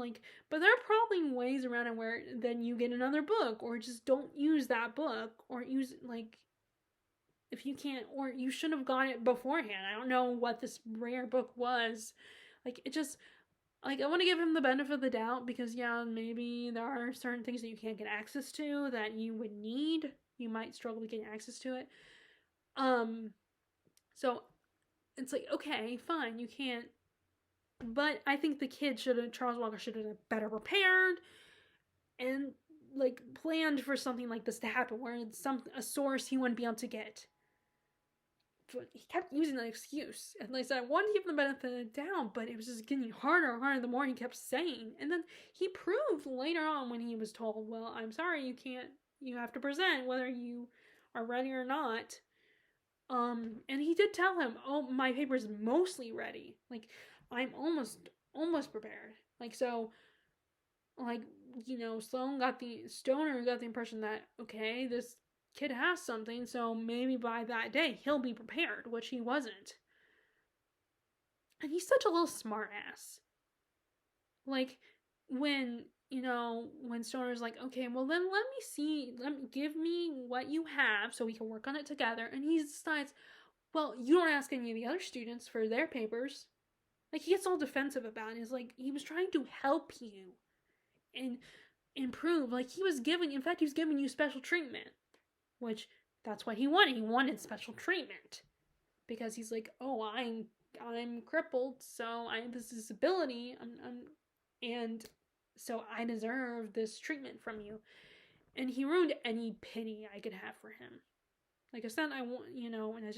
but there are probably ways around it where then you get another book or just don't use that book or use, if you can't, or you should have got it beforehand. I don't know what this rare book was. It just, I want to give him the benefit of the doubt because, yeah, maybe there are certain things that you can't get access to that you would need. You might struggle with getting access to it. So it's okay, fine, you can't. But I think the kid Charles Walker should have been better prepared and, planned for something like this to happen where it's a source he wouldn't be able to get. But he kept using that excuse. And like I said, I wanted to give him the benefit of the doubt, but it was just getting harder and harder the more he kept saying. And then he proved later on when he was told, well, I'm sorry, you have to present whether you are ready or not. And he did tell him, oh, my paper's mostly ready. I'm almost prepared. Stoner got the impression that, okay, this kid has something, so maybe by that day he'll be prepared, which he wasn't. And he's such a little smart ass. When Stoner's like, okay, well then give me what you have so we can work on it together, and he decides, well, you don't ask any of the other students for their papers. He gets all defensive about it. It's he was trying to help you and improve. He was giving you special treatment. Which, that's what he wanted. He wanted special treatment. Because he's like, oh, I'm crippled, so I have this disability, and so I deserve this treatment from you. And he ruined any pity I could have for him. Like I said, and I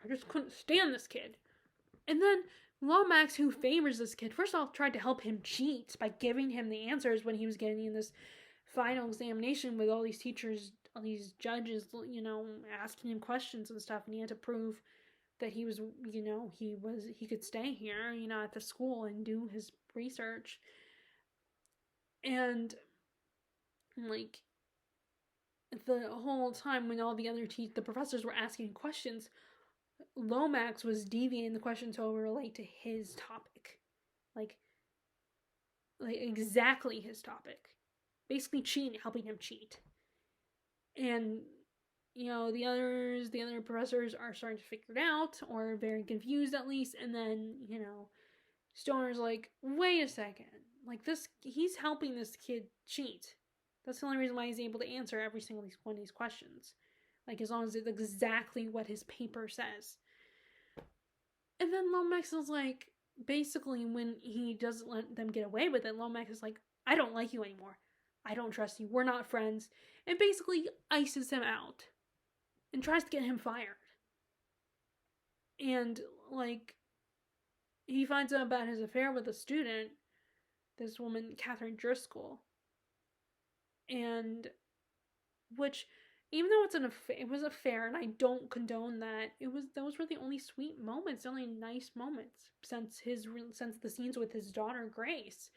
just couldn't stand this kid. And then Lomax, who favors this kid, first off tried to help him cheat by giving him the answers when he was getting in this final examination with all these teachers, all these judges, asking him questions and stuff, and he had to prove that he was, he could stay here, at the school and do his research. And, the whole time when all the other the professors were asking questions, Lomax was deviating the questions to relate to his topic. Exactly his topic. Basically cheating, helping him cheat. And, the other professors are starting to figure it out, or very confused at least, and then, Stoner's like, wait a second, he's helping this kid cheat. That's the only reason why he's able to answer every single one of these questions. As long as it's exactly what his paper says. And then Lomax is basically when he doesn't let them get away with it, Lomax is like, I don't like you anymore. I don't trust you. We're not friends. And basically ices him out and tries to get him fired. And, like, he finds out about his affair with a student, this woman, Catherine Driscoll. And, which, even though it's it was an affair, and I don't condone that, those were the only sweet moments, the only nice moments since the scenes with his daughter Grace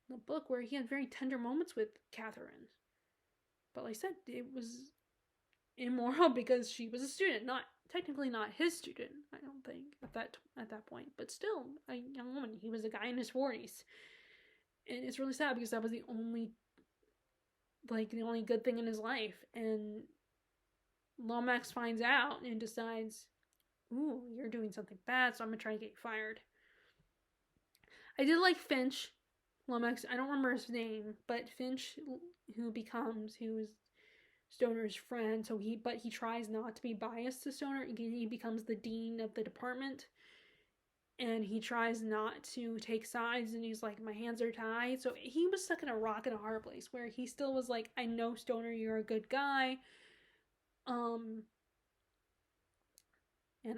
in the book, where he had very tender moments with Catherine. But like I said, it was immoral because she was a student, technically not his student, I don't think, at that point, but still a young woman. He was a guy in his 40s, and it's really sad because that was the only good thing in his life. And Lomax finds out and decides, ooh, you're doing something bad, so I'm gonna try to get you fired. I did like Finch. Lomax, I don't remember his name, but Finch, who is Stoner's friend, but he tries not to be biased to Stoner. He becomes the dean of the department, and he tries not to take sides, and he's like, my hands are tied. So he was stuck in a rock and a hard place where he still was like, I know, Stoner, you're a good guy, and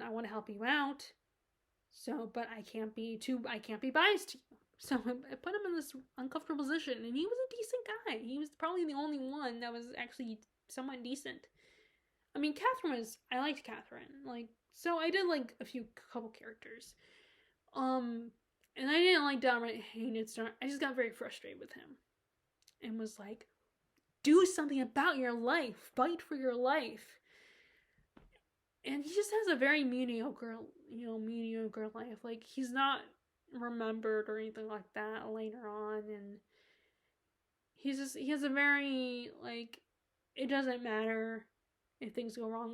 I want to help you out, but I can't be biased to you. So I put him in this uncomfortable position, and he was a decent guy. He was probably the only one that was actually somewhat decent. I mean, I liked Catherine. So I did like couple characters. And I didn't like downright hated Stoner. I just got very frustrated with him. And was like, do something about your life. Fight for your life. And he just has a very mediocre life. Like, he's not remembered or anything like that later on, and he has a very, it doesn't matter if things go wrong,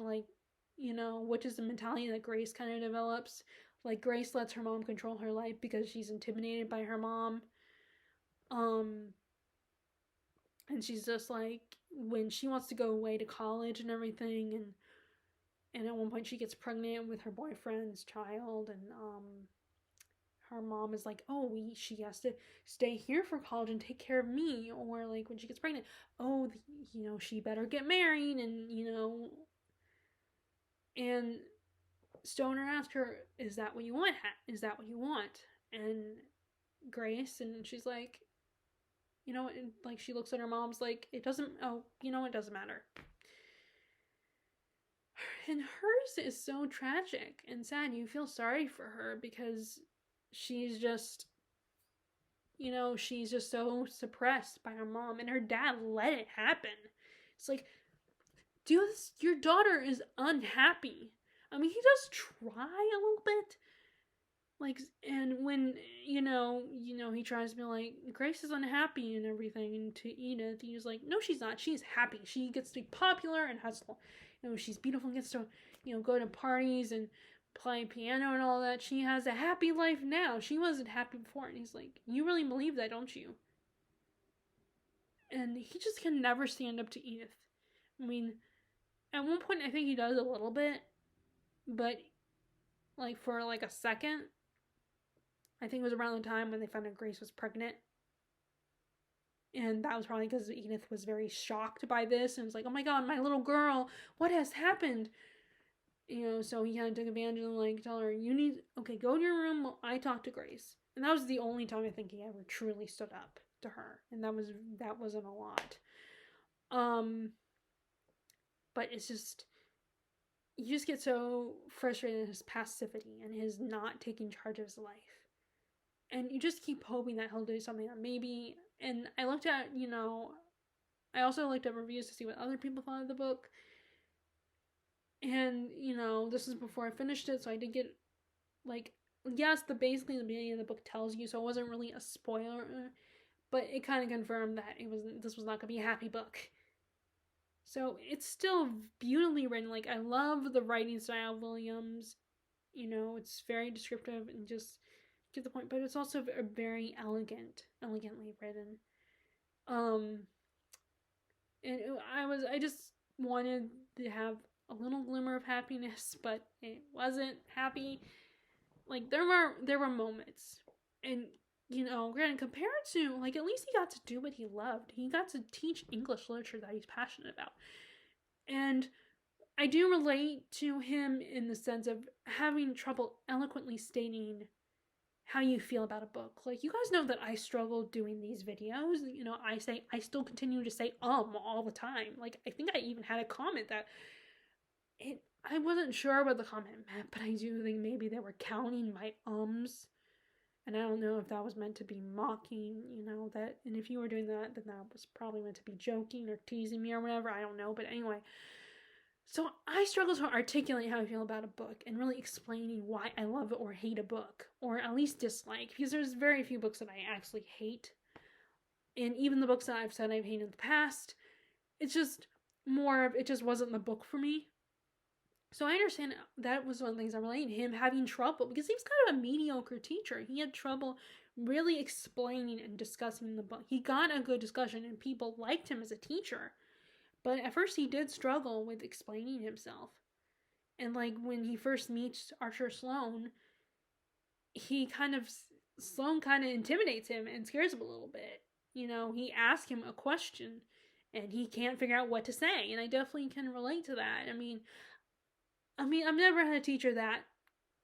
which is the mentality that Grace kind of develops. Like, Grace lets her mom control her life because she's intimidated by her mom, and she's just like, when she wants to go away to college and everything, and at one point she gets pregnant with her boyfriend's child, and her mom is like, oh, she has to stay here for college and take care of me. Or, like, when she gets pregnant, oh, she better get married. And Stoner asked her, is that what you want? Is that what you want? And Grace, and she's like, and, like, she looks at her mom's like, it doesn't matter. And hers is so tragic and sad. You feel sorry for her because she's just so suppressed by her mom, and her dad let it happen. It's like, your daughter is unhappy. I mean, he does try a little bit, like, and when he tries to be like, Grace is unhappy and everything, and to Edith, he's like, no, she's not. She's happy. She gets to be popular and has, she's beautiful and gets to go to parties and play piano and all that. She has a happy life now. She wasn't happy before. And he's like, you really believe that, don't you? And he just can never stand up to Edith. I mean, at one point I think he does a little bit, but like for like a second. I think it was around the time when they found out Grace was pregnant. And that was probably because Edith was very shocked by this and was like, oh my god, my little girl, what has happened? So he kind of took advantage and, like, tell her, go to your room while I talk to Grace. And that was the only time I think he ever truly stood up to her. And that wasn't a lot. But it's just, you just get so frustrated in his passivity and his not taking charge of his life. And you just keep hoping that he'll do something that maybe, and I also looked at reviews to see what other people thought of the book. And, this is before I finished it, so I did get, like, yes, basically the beginning of the book tells you, so it wasn't really a spoiler, but it kind of confirmed that this was not going to be a happy book. So it's still beautifully written. Like, I love the writing style of Williams. It's very descriptive and just to the point, but it's also very elegantly written. And I just wanted to have a little glimmer of happiness, but it wasn't happy. Like, there were moments, and granted, compared to, like, at least he got to do what he loved. He got to teach English literature that he's passionate about. And I do relate to him in the sense of having trouble eloquently stating how you feel about a book. Like, you guys know that I struggle doing these videos. I still continue to say all the time. Like, I think I even had a comment that I wasn't sure what the comment meant, but I do think maybe they were counting my ums. And I don't know if that was meant to be mocking, that, and if you were doing that, then that was probably meant to be joking or teasing me or whatever. I don't know. But anyway, so I struggle to articulate how I feel about a book and really explaining why I love or hate a book, or at least dislike, because there's very few books that I actually hate. And even the books that I've said I've hated in the past, it's just more of, it just wasn't the book for me. So I understand that was one of the things I related to him having trouble, because he was kind of a mediocre teacher. He had trouble really explaining and discussing the book. He got a good discussion and people liked him as a teacher. But at first he did struggle with explaining himself. And like when he first meets Archer Sloane, Sloane kind of intimidates him and scares him a little bit. He asks him a question and he can't figure out what to say. And I definitely can relate to that. I mean, I've never had a teacher that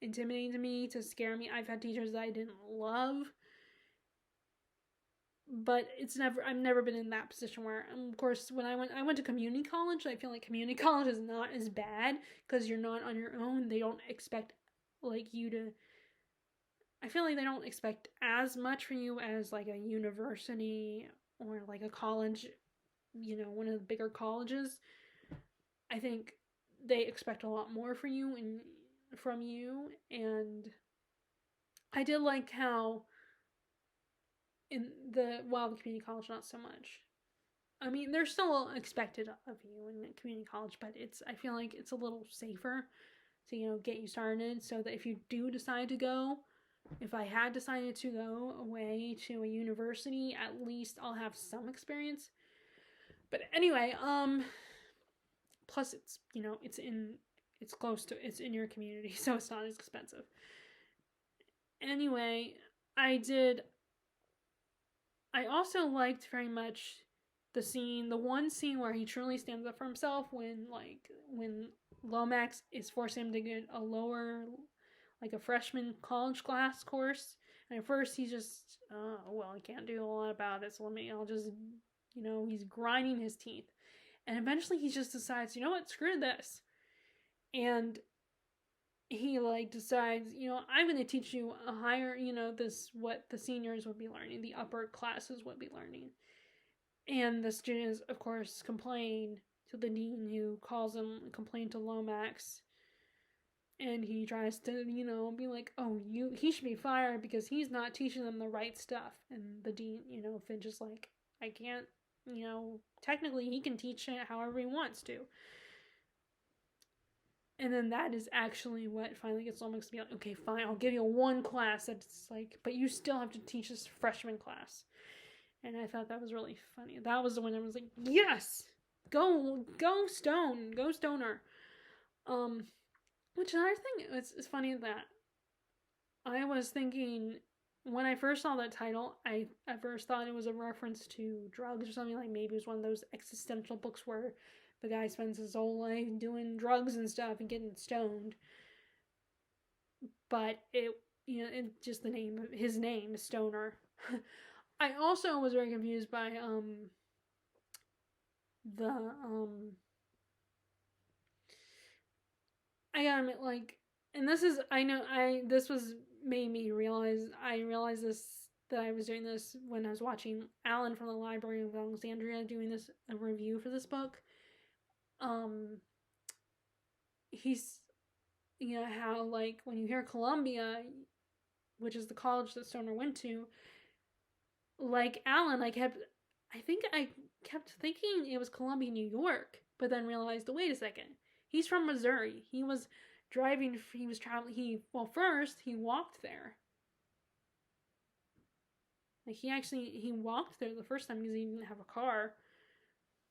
intimidating to me, to scare me. I've had teachers that I didn't love, but I've never been in that position where, of course, when I went to community college. I feel like community college is not as bad because you're not on your own. They don't expect I feel like they don't expect as much from you as like a university or like a college, one of the bigger colleges. I think they expect a lot more from you, and I did like how in the community college, not so much. I mean, they're still expected of you in community college, but I feel like it's a little safer to, get you started, so that if you do decide to go, if I had decided to go away to a university, at least I'll have some experience. But anyway, plus it's, it's in your community, so it's not as expensive. Anyway, I also liked very much the one scene where he truly stands up for himself, when Lomax is forcing him to get a lower, like a freshman college class course. And at first he's just, I can't do a lot about it, so I'll just, he's grinding his teeth. And eventually he just decides, you know what, screw this. And he decides, I'm going to teach you a higher, what the seniors would be learning, the upper classes would be learning. And the students, of course, complain to the dean, who complain to Lomax. And he tries to, be like, he should be fired because he's not teaching them the right stuff. And the dean, Finch is like, I can't, technically he can teach it however he wants to. And then that is actually what finally gets Lomax to be like, okay, fine, I'll give you one class that's like, but you still have to teach this freshman class. And I thought that was really funny. That was the one I was like, yes! Go Stoner. Which another thing, it's funny that I was thinking, when I first saw that title, I at first thought it was a reference to drugs or something, like maybe it was one of those existential books where the guy spends his whole life doing drugs and stuff and getting stoned. But just his name is Stoner. I also was very confused by I gotta admit, like, and this is, made me realize, I realized this, that I was doing this when I was watching Alan from the Library of Alexandria doing a review for this book. He's, how, like, when you hear Columbia, which is the college that Stoner went to, like Alan, I kept thinking it was Columbia, New York, but then realized, wait a second, he's from Missouri. First he walked there. Like, he walked there the first time because he didn't have a car,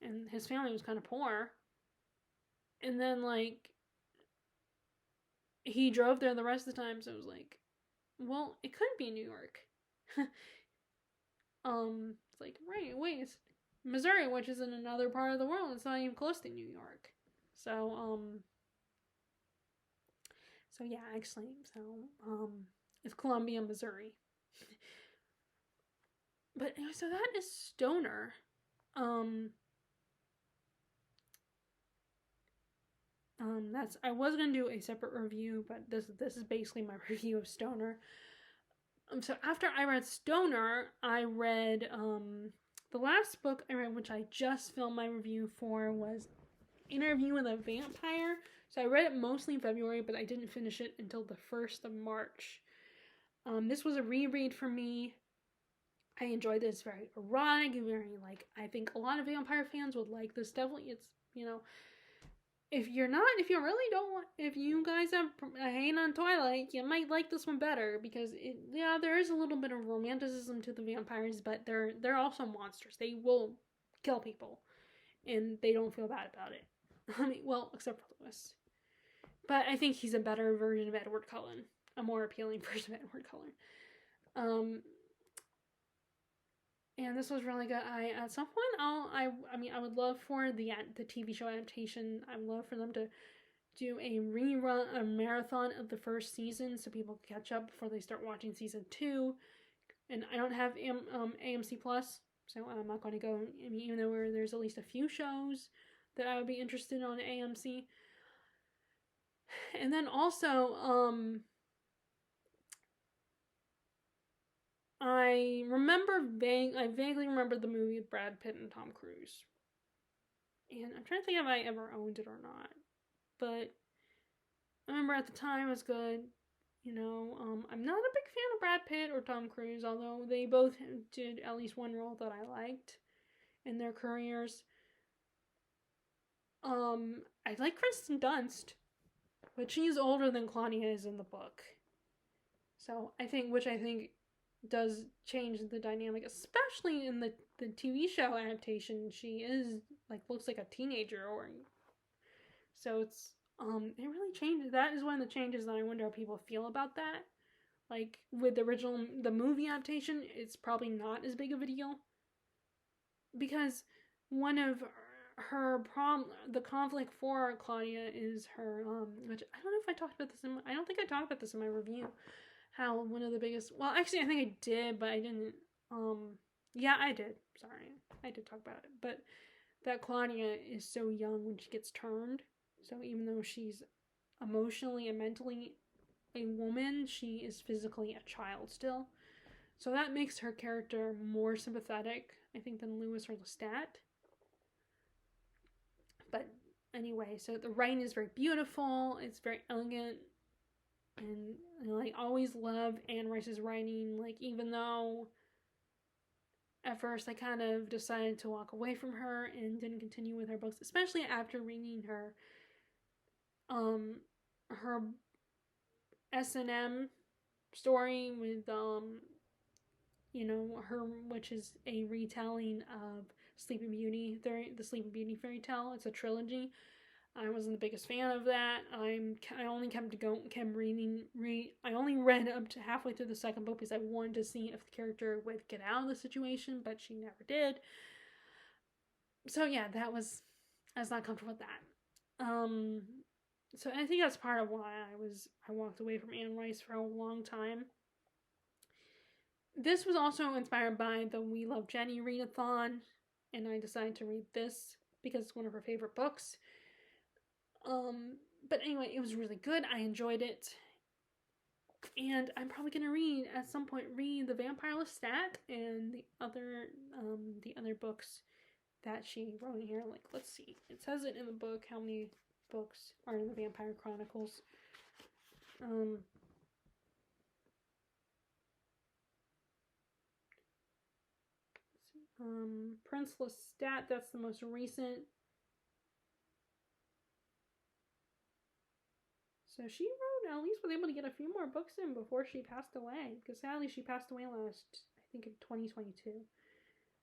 and his family was kind of poor. And then, like, he drove there the rest of the time, so it was like, well, it couldn't be New York. It's like, right, wait, it's Missouri, which is in another part of the world. It's not even close to New York. So yeah, actually, it's Columbia, Missouri. But anyway, so that is Stoner. That's I was gonna do a separate review, but this is basically my review of Stoner. So after I read Stoner, I read the last book I read, which I just filmed my review for, was Interview with a Vampire. So I read it mostly in February, but I didn't finish it until the 1st of March. This was a reread for me. I enjoyed this. Very erotic, very like, I think a lot of vampire fans would like this. Definitely, it's, if you really don't want, if you guys have a hate on Twilight, you might like this one better, because there is a little bit of romanticism to the vampires, but they're also monsters. They will kill people, and they don't feel bad about it. I mean, well, except for Lewis. But I think he's a better version of Edward Cullen, a more appealing version of Edward Cullen. And this was really good. At some point, I would love for the TV show adaptation. I would love for them to do a marathon of the first season, so people can catch up before they start watching season 2. And I don't have AMC Plus, so I'm not going to go. I mean, even though there's at least a few shows that I would be interested in on AMC. And then also, I vaguely remember the movie with Brad Pitt and Tom Cruise. And I'm trying to think if I ever owned it or not. But I remember at the time it was good. I'm not a big fan of Brad Pitt or Tom Cruise, although they both did at least one role that I liked in their careers. I like Kristen Dunst, but she's older than Claudia is in the book. So I think does change the dynamic, especially in the TV show adaptation. She is looks like a teenager, so it's it really changes. That is one of the changes that I wonder how people feel about that. Like with the movie adaptation, it's probably not as big of a deal, because one of the conflict for Claudia is her which I don't know if I talked about this I don't think I talked about this in my review. How one of the biggest, well, actually I think I did, but I didn't, yeah, I did, sorry, I did talk about it, but that Claudia is so young when she gets turned, so even though she's emotionally and mentally a woman, she is physically a child still, so that makes her character more sympathetic, I think, than Lewis or Lestat. But anyway, so the writing is very beautiful, it's very elegant, and I always love Anne Rice's writing. Even though at first I kind of decided to walk away from her and didn't continue with her books, especially after reading her S&M story with her, which is a retelling of Sleeping Beauty, the Sleeping Beauty fairy tale. It's a trilogy. I wasn't the biggest fan of that. I only kept reading. I only read up to halfway through the second book because I wanted to see if the character would get out of the situation, but she never did. So yeah, I was not comfortable with that. So I think that's part of why I walked away from Anne Rice for a long time. This was also inspired by the We Love Jenny readathon, and I decided to read this because it's one of her favorite books. But anyway, it was really good. I enjoyed it. And I'm probably gonna at some point read The Vampire Lestat and the other books that she wrote in here. Let's see. It says it in the book how many books are in the Vampire Chronicles. Prince Lestat, that's the most recent. So she at least was able to get a few more books in before she passed away, because sadly she passed away last, I think, in 2022.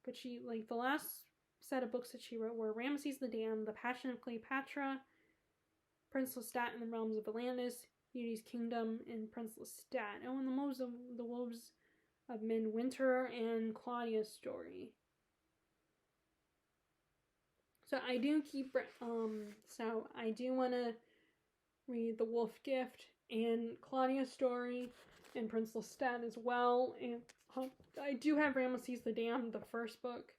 But she, the last set of books that she wrote were Ramesses the Dam, The Passion of Cleopatra, Prince Lestat and the Realms of Atlantis, Beauty's Kingdom, and Prince Lestat. Oh, and the Wolves of Midwinter and Claudia's story. So I do want to read The Wolf Gift and Claudia's story and Prince Lestat as well. And I do have Ramesses the Damned, the first book.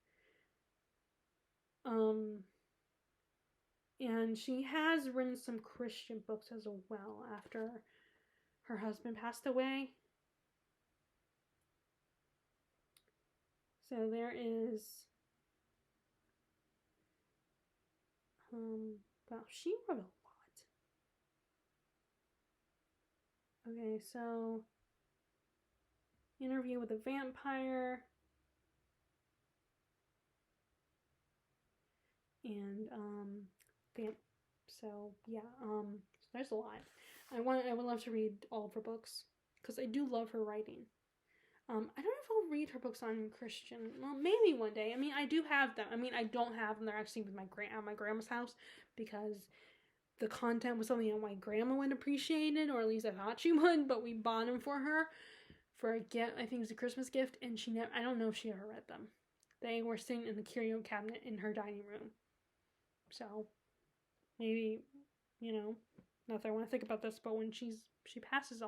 And she has written some Christian books as well after her husband passed away. So there is, wow, she wrote a lot. Okay, so Interview with a Vampire, and so there's a lot. I would love to read all of her books because I do love her writing. I don't know if I'll read her books on Christian. Well, maybe one day. I mean, I do have them. I mean, I don't have them. They're actually with at my grandma's house because the content was something that my grandma would appreciate it, or at least I thought she would. But we bought them for her for a gift. I think it was a Christmas gift, and I don't know if she ever read them. They were sitting in the curio cabinet in her dining room. So maybe, not that I want to think about this, but when she passes,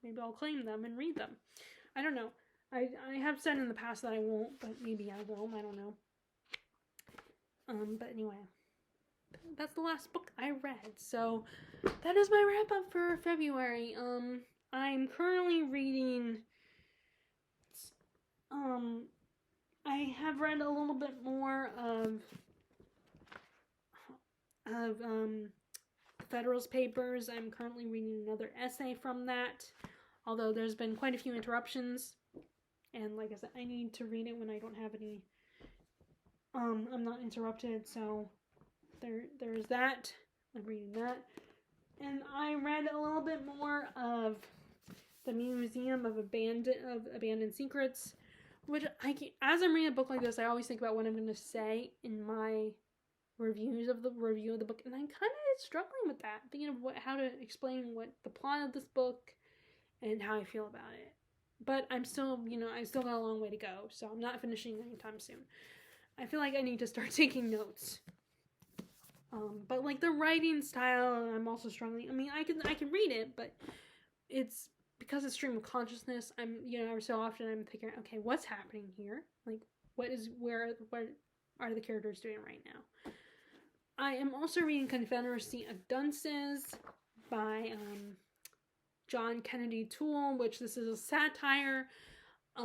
maybe I'll claim them and read them. I don't know. I have said in the past that I won't, but maybe I will. I don't know. But anyway, that's the last book I read. So that is my wrap up for February. I'm currently reading. I have read a little bit more of Federal's Papers. I'm currently reading another essay from that, although there's been quite a few interruptions, and like I said, I need to read it when I don't have any, I'm not interrupted, so there's that. I'm reading that, and I read a little bit more of The Museum of Abandoned Secrets, which as I'm reading a book like this, I always think about what I'm going to say in my review of the book, and I'm kind of struggling with that, thinking of how to explain what the plot of this book and how I feel about it. But I'm still, I still got a long way to go, so I'm not finishing anytime soon. I feel like I need to start taking notes. But like the writing style, I'm also struggling. I mean, I can read it, but it's because it's stream of consciousness. I'm, so often I'm thinking, okay, what's happening here? Like, what are the characters doing right now? I am also reading Confederacy of Dunces by John Kennedy Toole, which this is a satire. I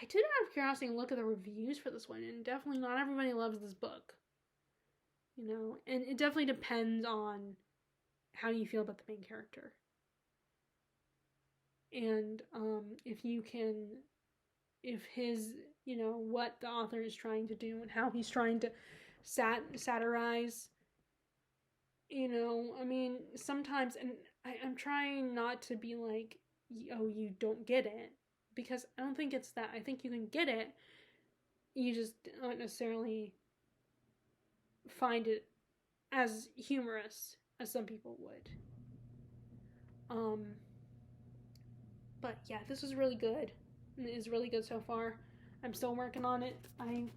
did out of curiosity look at the reviews for this one, and definitely not everybody loves this book. And it definitely depends on how you feel about the main character. And if his, what the author is trying to do and how he's trying to satirize, I mean, sometimes, and I'm trying not to be like, oh, you don't get it, because I don't think it's that. I think you can get it, you just don't necessarily find it as humorous as some people would. But yeah, this was really good. It is really good so far. I'm still working on it. I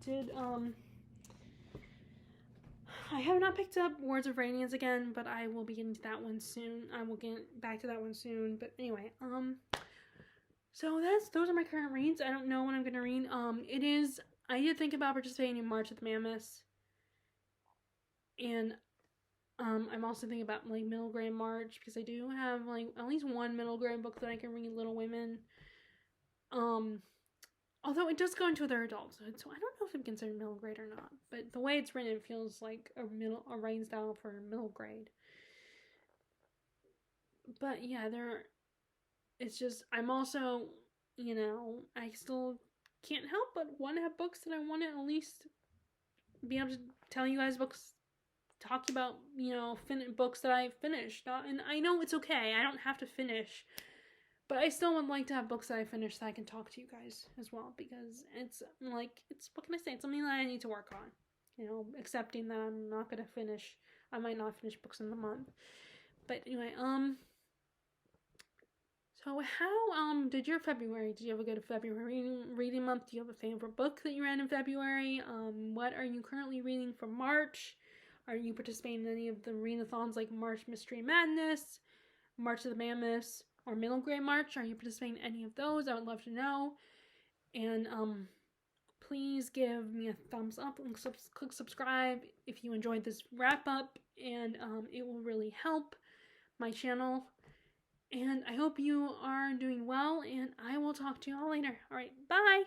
have not picked up Words of Radiance again, but I will be getting to that one soon. I will get back to that one soon. But anyway, so those are my current reads. I don't know what I'm gonna read. I did think about participating in March of the Mammoths, and I'm also thinking about like middle grade March, because I do have like at least one middle grade book that I can read, Little Women. Although it does go into their adulthood, so I don't know if it's considered middle grade or not. But the way it's written, it feels like a writing style for middle grade. But yeah, it's just, I'm also, I still can't help but want to have books that I want to at least be able to tell you guys talk about, books that I finished. And I know it's okay, I don't have to finish, but I still would like to have books that I finished that I can talk to you guys as well, because it's what can I say? It's something that I need to work on, accepting that I might not finish books in the month. But anyway, So how did your February? Did you have a good February reading month? Do you have a favorite book that you read in February? What are you currently reading for March? Are you participating in any of the readathons like March Mystery Madness, March of the Mammoths, or Middle Grade March? Are you participating in any of those? I would love to know. And please give me a thumbs up and click subscribe if you enjoyed this wrap up, and it will really help my channel. And I hope you are doing well, and I will talk to you all later. All right, bye!